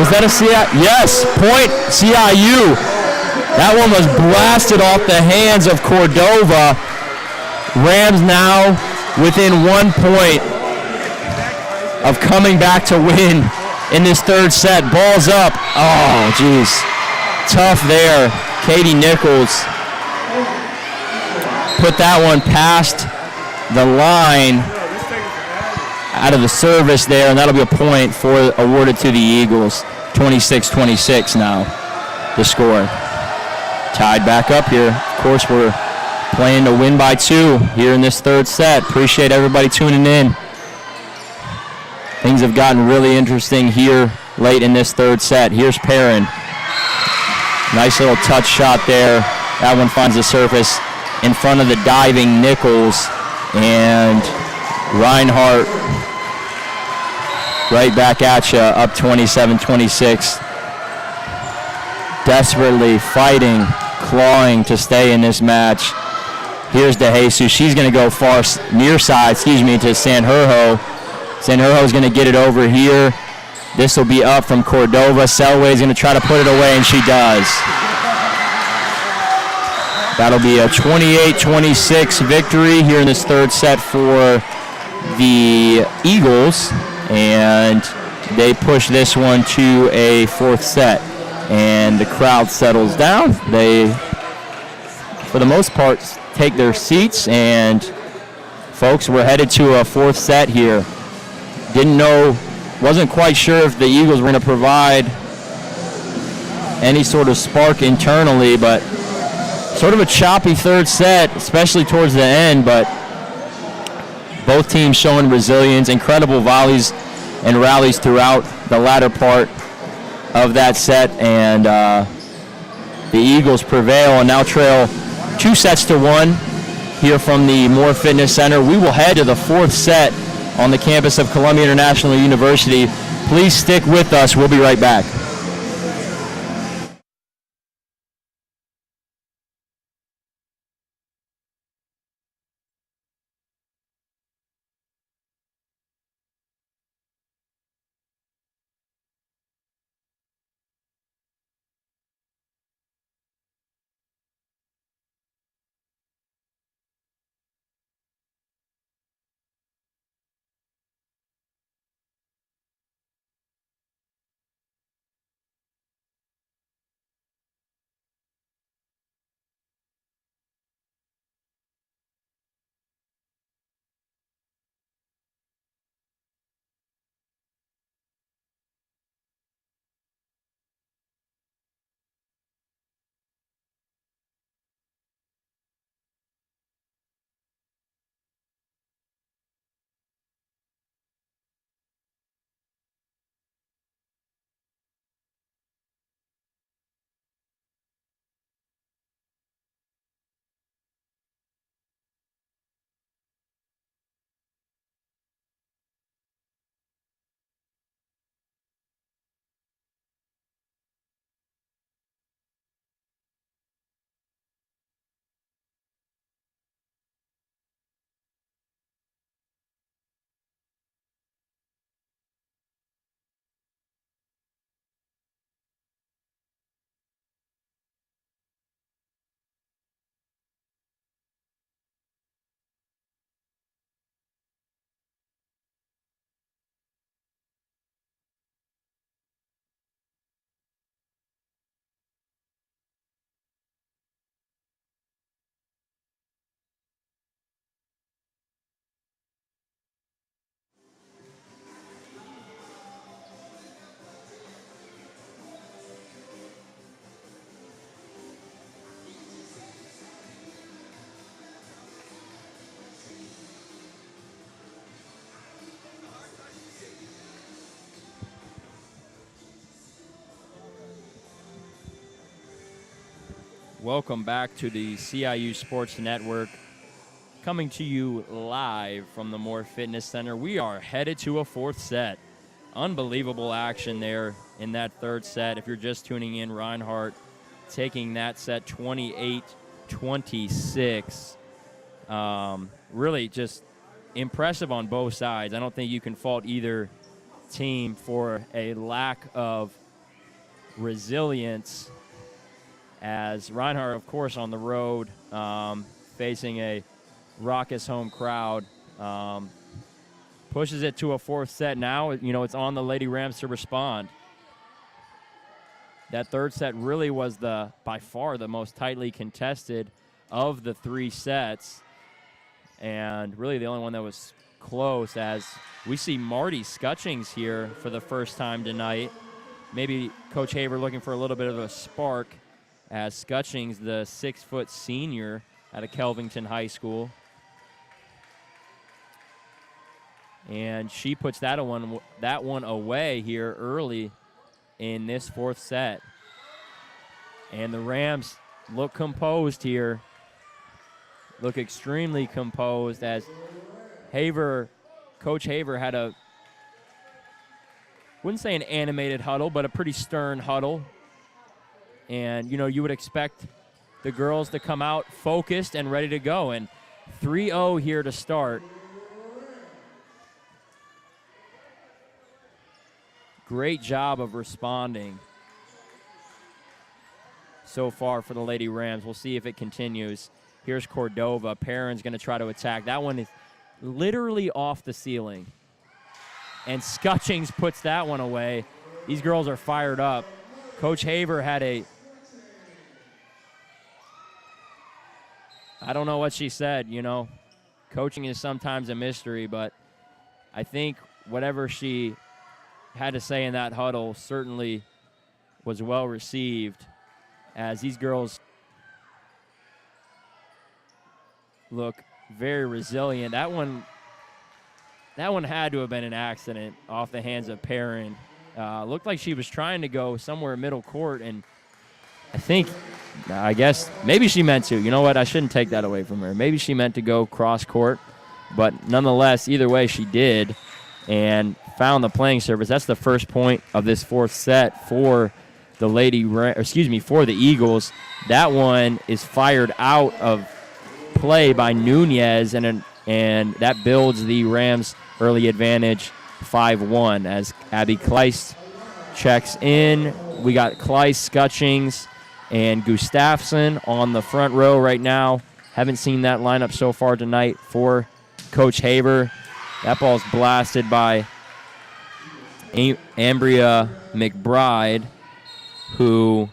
Was that a CIU? Yes, point CIU. That one was blasted off the hands of Cordova. Rams now within 1 point of coming back to win in this third set. Ball's up. Oh, geez. Tough there. Katie Nichols put that one past the line out of the service there, and that'll be a point awarded to the Eagles. 26-26 now, the score. Tied back up here. Of course, we're playing to win by 2 here in this third set. Appreciate everybody tuning in. Things have gotten really interesting here late in this third set. Here's Perrin. Nice little touch shot there. That one finds the surface in front of the diving Nichols. And Reinhardt right back at you, up 27-26. Desperately fighting, clawing to stay in this match. Here's DeJesus. She's going to go near side, to Sanjurjo. Sanjurjo's going to get it over here. This will be up from Cordova. Selway's going to try to put it away, and she does. That'll be a 28-26 victory here in this third set for the Eagles, and they push this one to a fourth set. And the crowd settles down. They, for the most part, take their seats, and folks, we're headed to a fourth set here. Wasn't quite sure if the Eagles were going to provide any sort of spark internally, but sort of a choppy third set, especially towards the end, but both teams showing resilience, incredible volleys and rallies throughout the latter part of that set, and the Eagles prevail and now trail 2-1 here from the Moore Fitness Center. We will head to the fourth set on the campus of Columbia International University. Please stick with us. We'll be right back. Welcome back to the CIU Sports Network, coming to you live from the Moore Fitness Center. We are headed to a fourth set. Unbelievable action there in that third set. If you're just tuning in, Reinhardt taking that set 28-26. Really just impressive on both sides. I don't think you can fault either team for a lack of resilience, as Reinhardt, of course, on the road, facing a raucous home crowd, pushes it to a fourth set. Now, it's on the Lady Rams to respond. That third set really was by far the most tightly contested of the three sets, and really the only one that was close, as we see Marty Scutchings here for the first time tonight. Maybe Coach Haver looking for a little bit of a spark, as Scutchings, the 6-foot senior out of Kelvington High School. And she puts that one away here early in this fourth set. And the Rams look composed here. Look extremely composed, as Coach Haver had wouldn't say an animated huddle, but a pretty stern huddle. And, you would expect the girls to come out focused and ready to go. And 3-0 here to start. Great job of responding so far for the Lady Rams. We'll see if it continues. Here's Cordova. Perrin's going to try to attack. That one is literally off the ceiling. And Scutchings puts that one away. These girls are fired up. Coach Haver had I don't know what she said, Coaching is sometimes a mystery, but I think whatever she had to say in that huddle certainly was well received, as these girls look very resilient. That one had to have been an accident off the hands of Perrin. Looked like she was trying to go somewhere middle court, and I guess maybe she meant to. You know what? I shouldn't take that away from her. Maybe she meant to go cross court, but nonetheless, either way, she did and found the playing surface. That's the first point of this fourth set for the for the Eagles. That one is fired out of play by Nunez, and that builds the Rams' early advantage 5-1 as Abby Kleist checks in. We got Kleist, Scutchings, and Gustafson on the front row right now. Haven't seen that lineup so far tonight for Coach Haver. That ball's blasted by Ambria McBride, who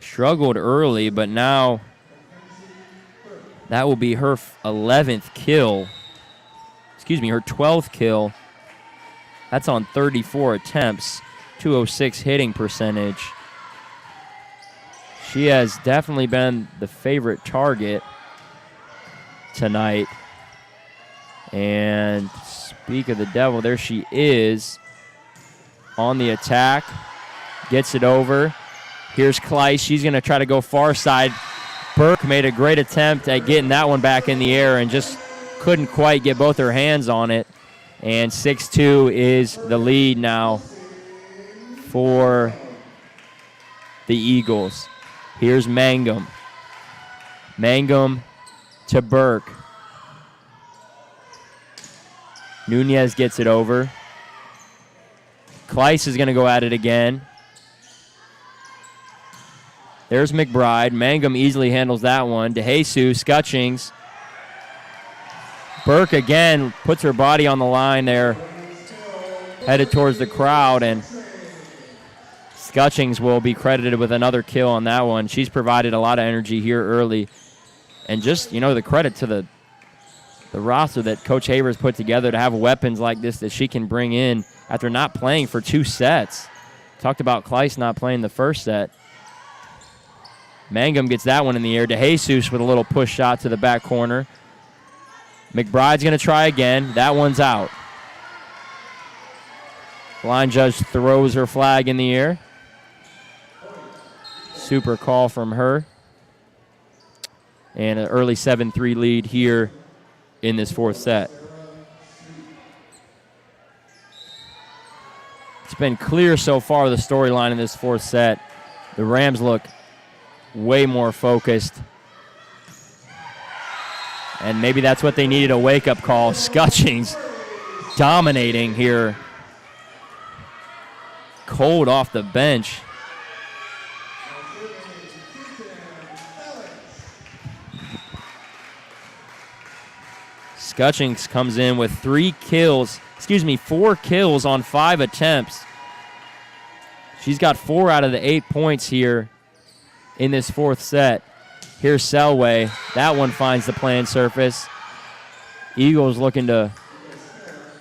struggled early, but now that will be her 11th kill. Her 12th kill. That's on 34 attempts, 206 hitting percentage. She has definitely been the favorite target tonight. And speak of the devil, there she is on the attack. Gets it over. Here's Kleist. She's going to try to go far side. Burke made a great attempt at getting that one back in the air and just couldn't quite get both her hands on it. And 6-2 is the lead now for the Eagles. Here's Mangum. Mangum to Burke. Nunez gets it over. Kleist is going to go at it again. There's McBride. Mangum easily handles that one. DeJesus, Scutchings. Burke again puts her body on the line there, headed towards the crowd, and Scutchings will be credited with another kill on that one. She's provided a lot of energy here early. And just, the credit to the roster that Coach Haver's put together to have weapons like this that she can bring in after not playing for 2 sets. Talked about Kleist not playing the first set. Mangum gets that one in the air. DeJesus with a little push shot to the back corner. McBride's going to try again. That one's out. Line judge throws her flag in the air. Super call from her. And an early 7-3 lead here in this fourth set. It's been clear so far, the storyline in this fourth set. The Rams look way more focused. And maybe that's what they needed, a wake-up call. Scutchings dominating here. Cold off the bench. Scutchings comes in with 4 kills on 5 attempts. She's got 4 out of the 8 points here in this fourth set. Here's Selway. That one finds the playing surface. Eagles looking to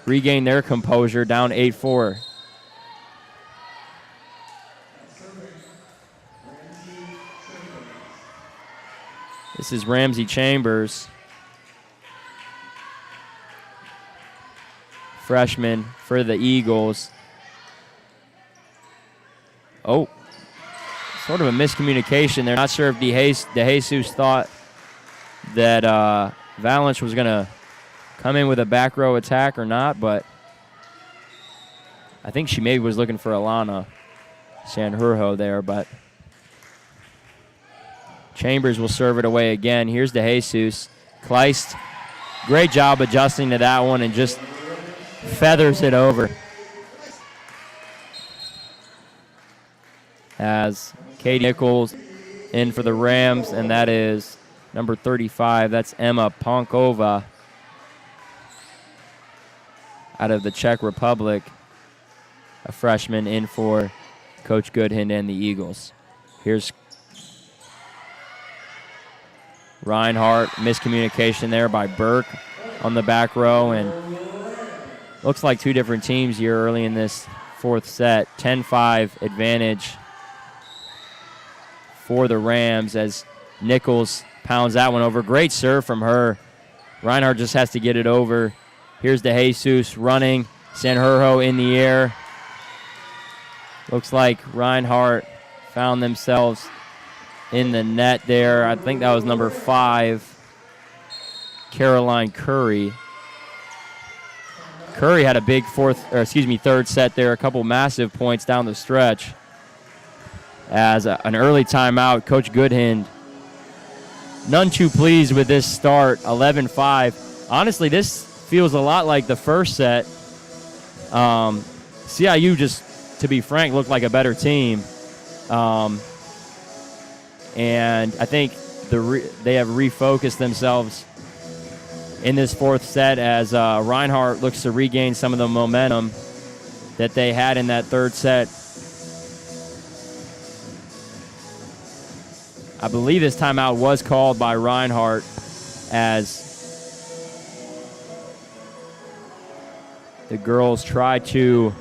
regain their composure, down 8-4. This is Ramsey Chambers, freshman for the Eagles. Oh, sort of a miscommunication. They're not sure if DeJesus thought that Valance was going to come in with a back row attack or not, but I think she maybe was looking for Alana Sanjurjo there, but Chambers will serve it away again. Here's DeJesus. Kleist, great job adjusting to that one and just feathers it over. As Katie Nichols in for the Rams, and that is number 35. That's Emma Pankova out of the Czech Republic, a freshman in for Coach Goodhand and the Eagles. Here's Reinhardt, miscommunication there by Burke on the back row, and looks like 2 different teams here early in this fourth set. 10-5 advantage for the Rams as Nichols pounds that one over. Great serve from her. Reinhardt just has to get it over. Here's DeJesus running. Sanjurjo in the air. Looks like Reinhardt found themselves in the net there. I think that was number 5, Caroline Curry. Curry had a big third set there, a couple massive points down the stretch. As an early timeout, Coach Goodhand none too pleased with this start, 11-5. Honestly, this feels a lot like the first set. CIU, just to be frank, looked like a better team. And I think they have refocused themselves in this fourth set as Reinhardt looks to regain some of the momentum that they had in that third set. I believe this timeout was called by Reinhardt as the girls try to,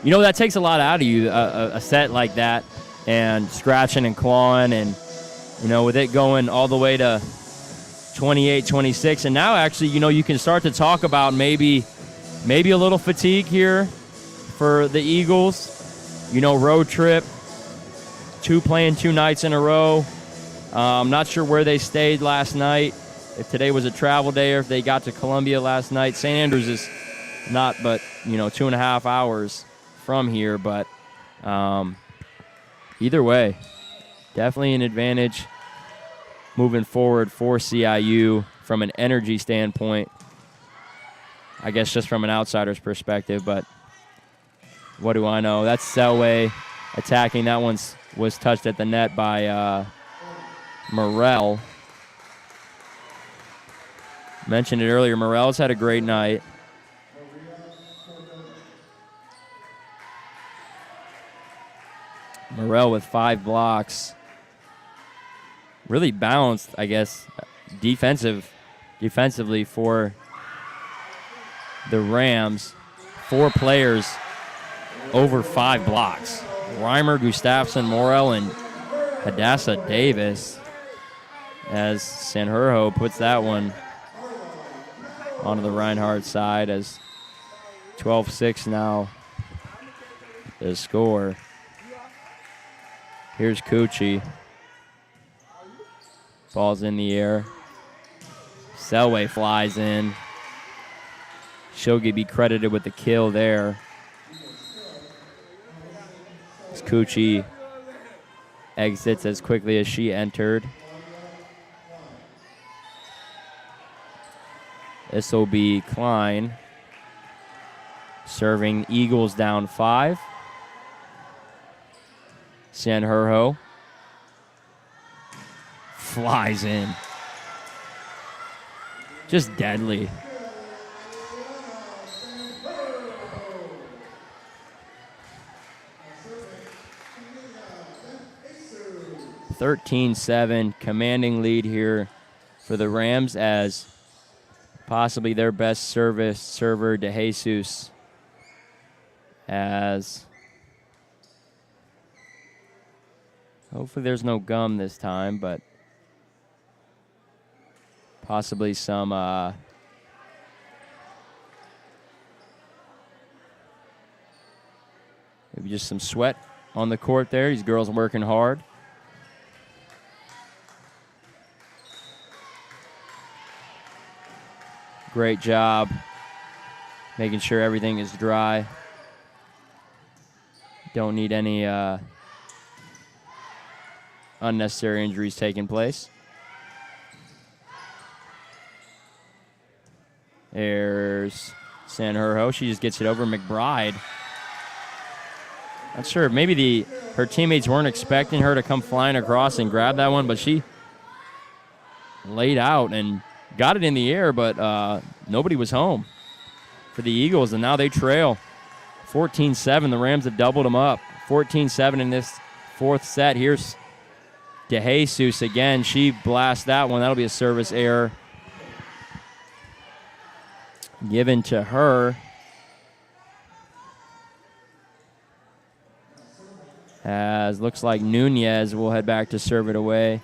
that takes a lot out of you, a set like that, and scratching and clawing, and, with it going all the way to 28-26. And now actually, you can start to talk about maybe a little fatigue here for the Eagles. Road trip, playing 2 nights in a row. I'm not sure where they stayed last night, if today was a travel day or if they got to Columbia last night. St. Andrews is not but, 2.5 hours from here. But either way, definitely an advantage moving forward for CIU from an energy standpoint. I guess just from an outsider's perspective, but what do I know? That's Selway attacking. That one was touched at the net by Morel. Mentioned it earlier, Morel's had a great night. Morel with 5 blocks. Really balanced, I guess, defensively for the Rams. 4 players over 5 blocks. Reimer, Gustafson, Morel, and Hadassah Davis, as Sanjurjo puts that one onto the Reinhardt side as 12-6 now the score. Here's Coochie. Ball's in the air. Selway flies in. She'll be credited with the kill there. As Coochie exits as quickly as she entered. This will be Klein serving Eagles down 5. Sanjurjo flies in. Just deadly. (13-7), commanding lead here for the Rams as possibly their best server, DeJesus, as hopefully there's no gum this time, but possibly some maybe just some sweat on the court there. These girls are working hard. Great job making sure everything is dry. Don't need any unnecessary injuries taking place. There's Sanjurjo. She just gets it over McBride. Not sure. Maybe her teammates weren't expecting her to come flying across and grab that one, but she laid out and got it in the air, but nobody was home for the Eagles, and now they trail 14-7. The Rams have doubled them up. 14-7 in this fourth set. Here's DeJesus again. She blasts that one. That'll be a service error given to her. As looks like Nunez will head back to serve it away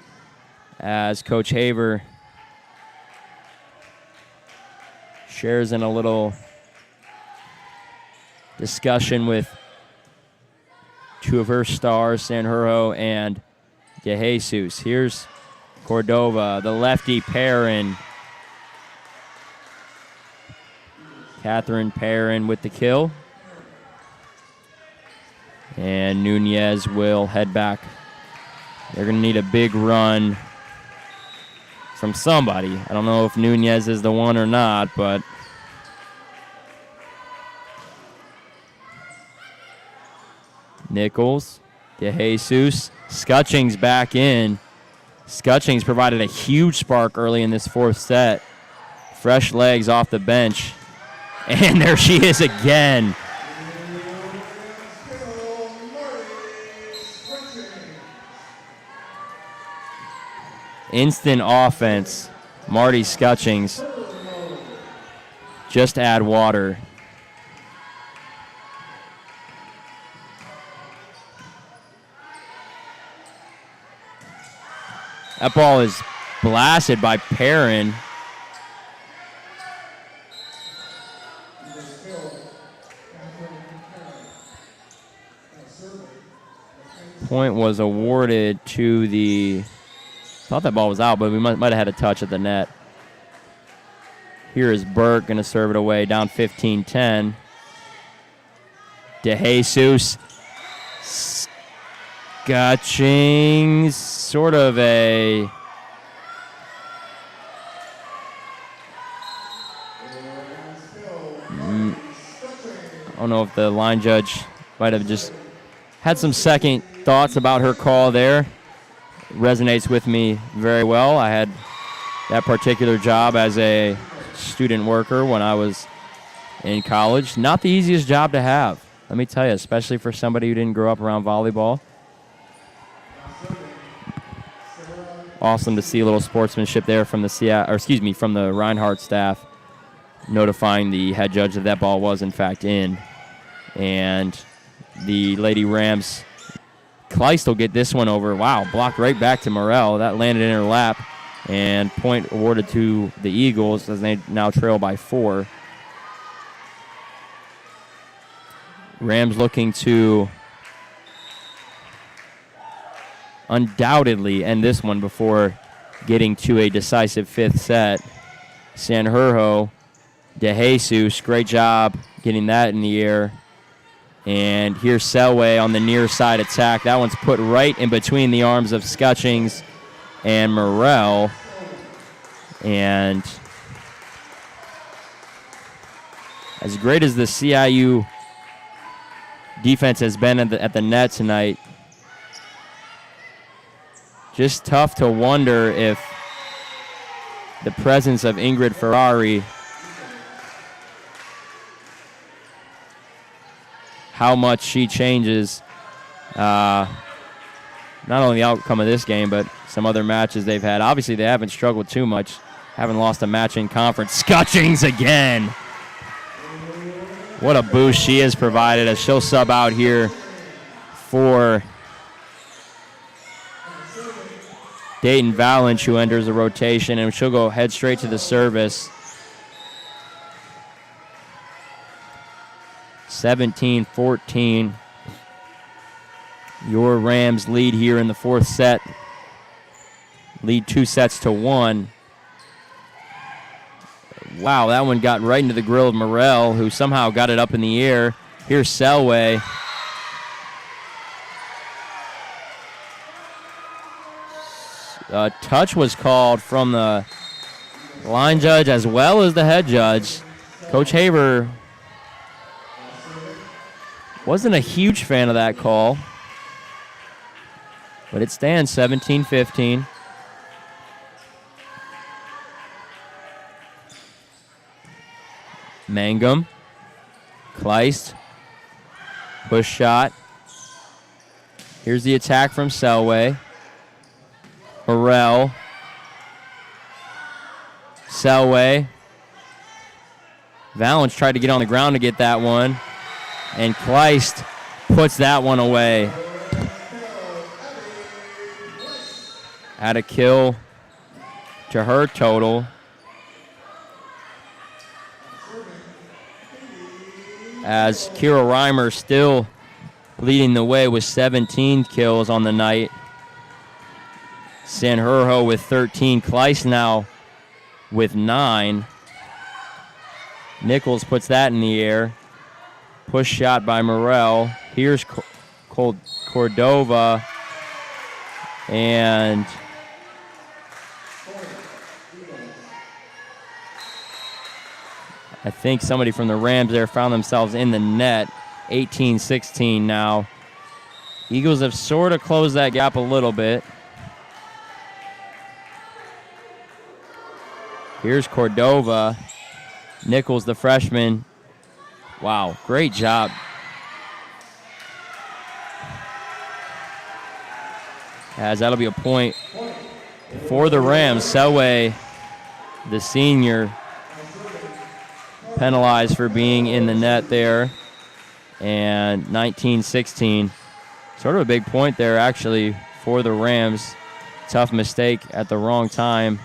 as Coach Haver shares in a little discussion with two of her stars, Sanjurjo and DeJesus. Here's Cordova, the lefty Perrin. Catherine Perrin with the kill. And Nunez will head back. They're going to need a big run from somebody. I don't know if Nunez is the one or not, but Nichols, DeJesus, Scutchings back in. Scutchings provided a huge spark early in this fourth set. Fresh legs off the bench. And there she is again. Instant offense. Marty Scutchings. Just add water. That ball is blasted by Perrin. Point was awarded to the... Thought that ball was out, but we might have had a touch at the net. Here is Burke going to serve it away, down 15-10. DeJesus. Scutchings. Sort of a... I don't know if the line judge might have just had some second thoughts about her call there. Resonates with me very well. I had that particular job as a student worker when I was in college. Not the easiest job to have, let me tell you, especially for somebody who didn't grow up around volleyball. Awesome to see a little sportsmanship there from the from the Reinhardt staff, notifying the head judge that that ball was in fact in. And the Lady Rams, Kleist will get this one over. Wow, blocked right back to Morel. That landed in her lap. And point awarded to the Eagles as they now trail by 4. Rams looking to undoubtedly end this one before getting to a decisive fifth set. Sanjurjo, De Jesus, great job getting that in the air. And here's Selway on the near side attack. That one's put right in between the arms of Scutchings and Morrell. And as great as the CIU defense has been at the net tonight, just tough to wonder if the presence of Ingrid Ferrari, how much she changes not only the outcome of this game, but some other matches they've had. Obviously, they haven't struggled too much, haven't lost a match in conference. Scutchings again. What a boost she has provided as she'll sub out here for Dayton Valanche, who enters the rotation, and she'll go head straight to the service. 17-14. Your Rams lead here in the fourth set. Lead 2-1. Wow, that one got right into the grill of Morrell, who somehow got it up in the air. Here's Selway. A touch was called from the line judge as well as the head judge. Coach Haber wasn't a huge fan of that call, but it stands 17-15. Mangum, Kleist, push shot. Here's the attack from Selway. Morrell, Selway. Valanche tried to get on the ground to get that one, and Kleist puts that one away. Add a kill to her total. As Kira Reimer still leading the way with 17 kills on the night. Sanjurjo with 13. Kleist now with 9. Nichols puts that in the air. Push shot by Morrell. Here's Cordova. And I think somebody from the Rams there found themselves in the net. 18-16 now. Eagles have sort of closed that gap a little bit. Here's Cordova. Nichols, the freshman. Wow, great job. As that'll be a point for the Rams. Selway, the senior, penalized for being in the net there. And 19-16. Sort of a big point there, actually, for the Rams. Tough mistake at the wrong time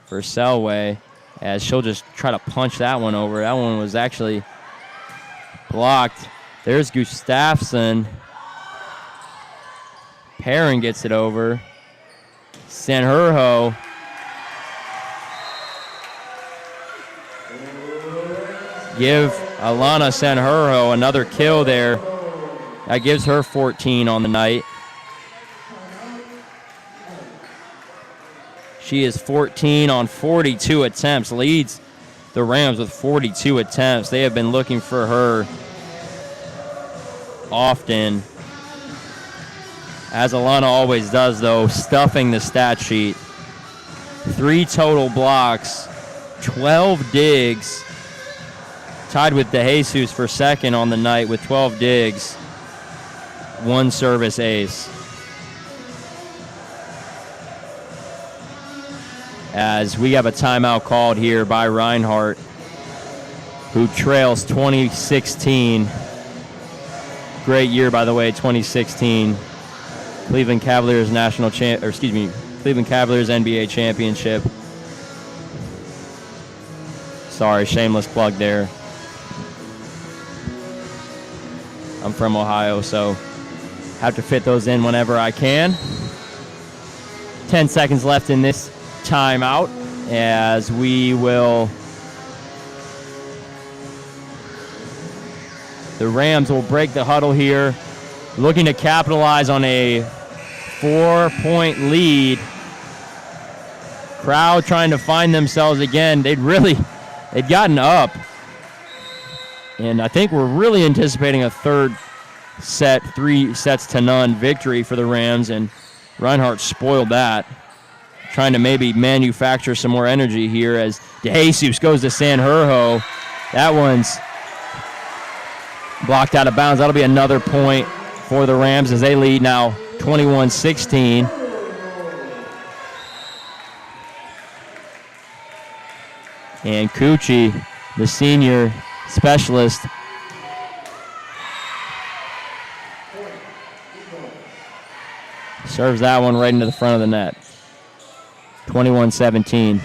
for Selway, as she'll just try to punch that one over. That one was actually blocked. There's Gustafsson. Perrin gets it over. Sanjurjo. Give Alana Sanjurjo another kill there. That gives her 14 on the night. She is 14 on 42 attempts, leads the Rams with 42 attempts. They have been looking for her often, as Alana always does, though, stuffing the stat sheet. 3 total blocks, 12 digs, tied with De Jesus for second on the night with 12 digs, 1 service ace. As we have a timeout called here by Reinhardt, who trails 2016. Great year, by the way, 2016. Cleveland Cavaliers Cleveland Cavaliers NBA championship. Sorry, shameless plug there. I'm from Ohio, so have to fit those in whenever I can. 10 seconds left in this timeout as we will. The Rams will break the huddle here, looking to capitalize on a 4-point lead. Crowd trying to find themselves again. They'd gotten up. And I think we're really anticipating a third set, 3-0 victory for the Rams, and Reinhardt spoiled that. Trying to maybe manufacture some more energy here as DeJesus goes to Sanjurjo. That one's blocked out of bounds. That'll be another point for the Rams as they lead now 21-16. And Cucci, the senior specialist, serves that one right into the front of the net. 21-17.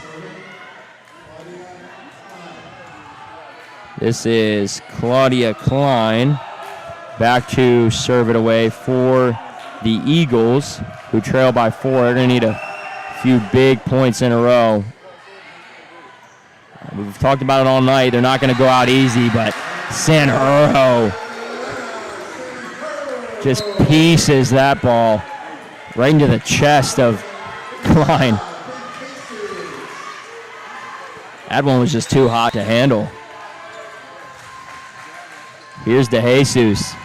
This is Claudia Klein back to serve it away for the Eagles, who trail by 4. They're going to need a few big points in a row. We've talked about it all night. They're not going to go out easy, but Sanjurjo just pieces that ball right into the chest of Klein. That one was just too hot to handle. Here's DeJesus.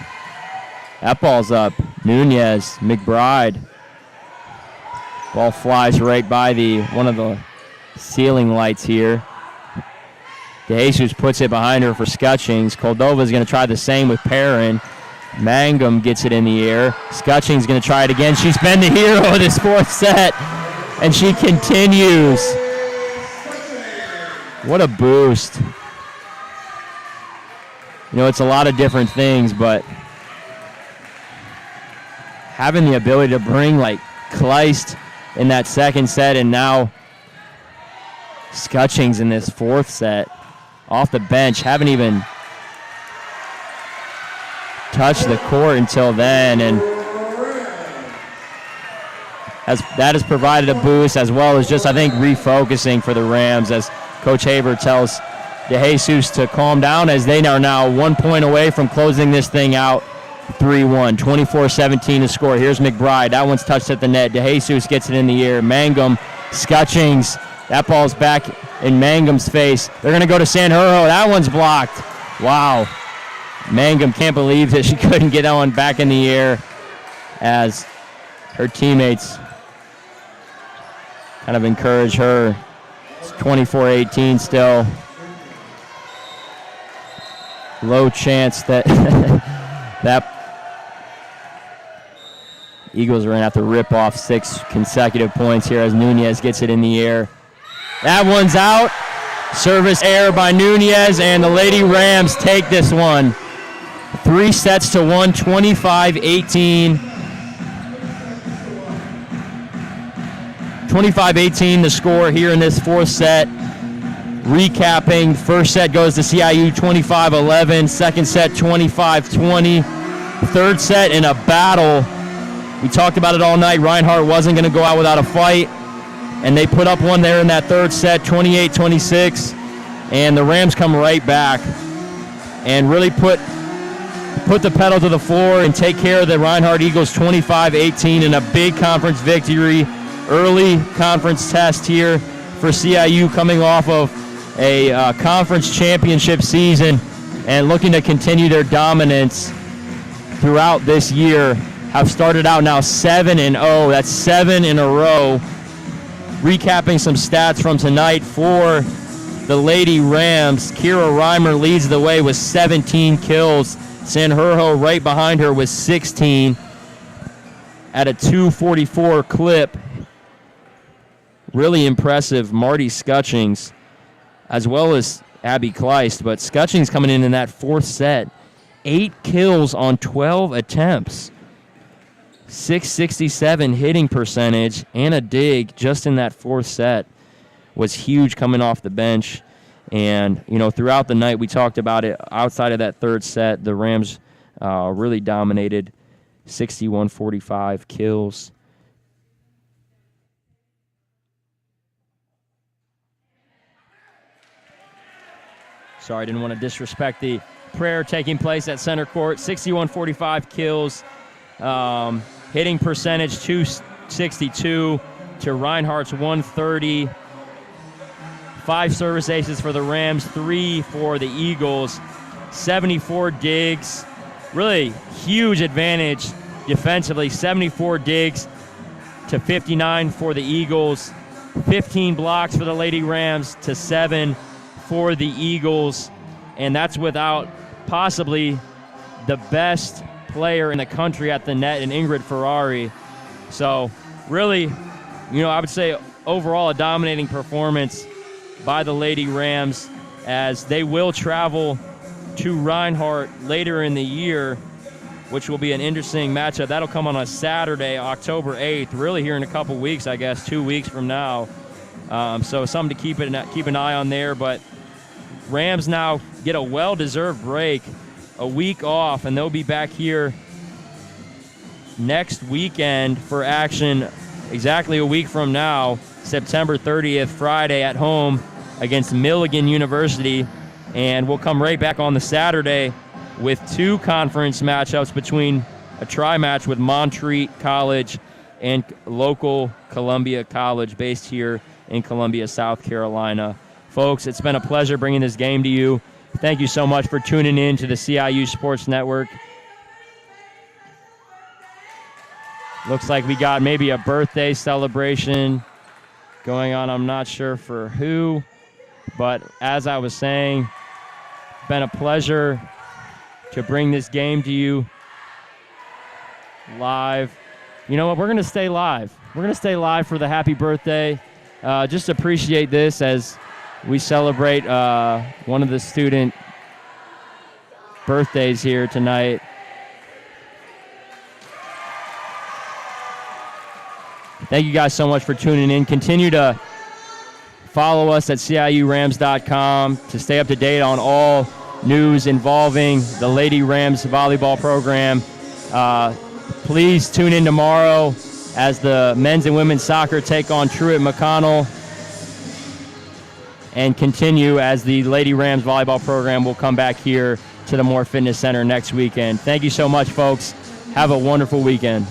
That ball's up. Nunez, McBride. Ball flies right by one of the ceiling lights here. DeJesus puts it behind her for Scutchings. Koldova's going to try the same with Perrin. Mangum gets it in the air. Scutchings going to try it again. She's been the hero of this fourth set, and she continues. What a boost. You know, it's a lot of different things, but having the ability to bring, like, Kleist in that second set and now Scutchings in this fourth set off the bench, haven't even touched the court until then, and that has provided a boost, as well as just, I think, refocusing for the Rams, as Coach Haber tells DeJesus to calm down, as they are now 1 point away from closing this thing out 3-1. 24-17 to score. Here's McBride. That one's touched at the net. DeJesus gets it in the air. Mangum, Scutchings. That ball's back in Mangum's face. They're going to go to Sanjurjo. That one's blocked. Wow. Mangum can't believe that she couldn't get that one back in the air, as her teammates kind of encourage her. It's 24-18 still. Low chance that that Eagles are going to have to rip off 6 consecutive points here as Nunez gets it in the air. That one's out. Service error by Nunez, and the Lady Rams take this one. 3-1, 25-18. 25-18 the score here in this fourth set. Recapping, first set goes to CIU 25-11, second set 25-20, third set in a battle. We talked about it all night. Reinhardt wasn't going to go out without a fight, and they put up one there in that third set, 28-26, and the Rams come right back and really put the pedal to the floor and take care of the Reinhardt Eagles 25-18 in a big conference victory. Early conference test here for CIU, coming off of a conference championship season and looking to continue their dominance throughout this year. Have started out now 7-0. That's 7 in a row. Recapping some stats from tonight for the Lady Rams. Kira Reimer leads the way with 17 kills. Sanjurjo right behind her with 16 at a 2:44 clip. Really impressive. Marty Scutchings, as well as Abby Kleist, but Scutchings coming in that fourth set. 8 kills on 12 attempts. 667 hitting percentage and a dig just in that fourth set was huge coming off the bench. And, you know, throughout the night we talked about it. Outside of that third set, the Rams really dominated. 61-45 kills. Sorry, I didn't want to disrespect the prayer taking place at center court. 61-45 kills. Hitting percentage 262 to Reinhardt's 130. 5 service aces for the Rams, 3 for the Eagles. 74 digs. Really huge advantage defensively. 74 digs to 59 for the Eagles. 15 blocks for the Lady Rams to 7 for the Eagles. And that's without possibly the best player in the country at the net in Ingrid Ferrari. So really, I would say overall a dominating performance by the Lady Rams, as they will travel to Reinhardt later in the year, which will be an interesting matchup. That'll come on a Saturday, October 8th, really here in a couple weeks, I guess, 2 weeks from now. So something to keep an eye on there. But Rams now get a well-deserved break, a week off, and they'll be back here next weekend for action exactly a week from now, September 30th, Friday at home against Milligan University. And we'll come right back on the Saturday with 2 conference matchups between a tri-match with Montreat College and local Columbia College based here in Columbia, South Carolina. Folks, it's been a pleasure bringing this game to you. Thank you so much for tuning in to the CIU Sports Network. Looks like we got maybe a birthday celebration going on. I'm not sure for who, but as I was saying, been a pleasure to bring this game to you live. You know what? We're going to stay live. We're going to stay live for the happy birthday. Just appreciate this as we celebrate one of the student birthdays here tonight. Thank you guys so much for tuning in. Continue to follow us at CIURams.com to stay up to date on all news involving the Lady Rams volleyball program. Please tune in tomorrow as the men's and women's soccer take on Truett McConnell, and continue as the Lady Rams volleyball program will come back here to the Moore Fitness Center next weekend. Thank you so much, folks. Have a wonderful weekend.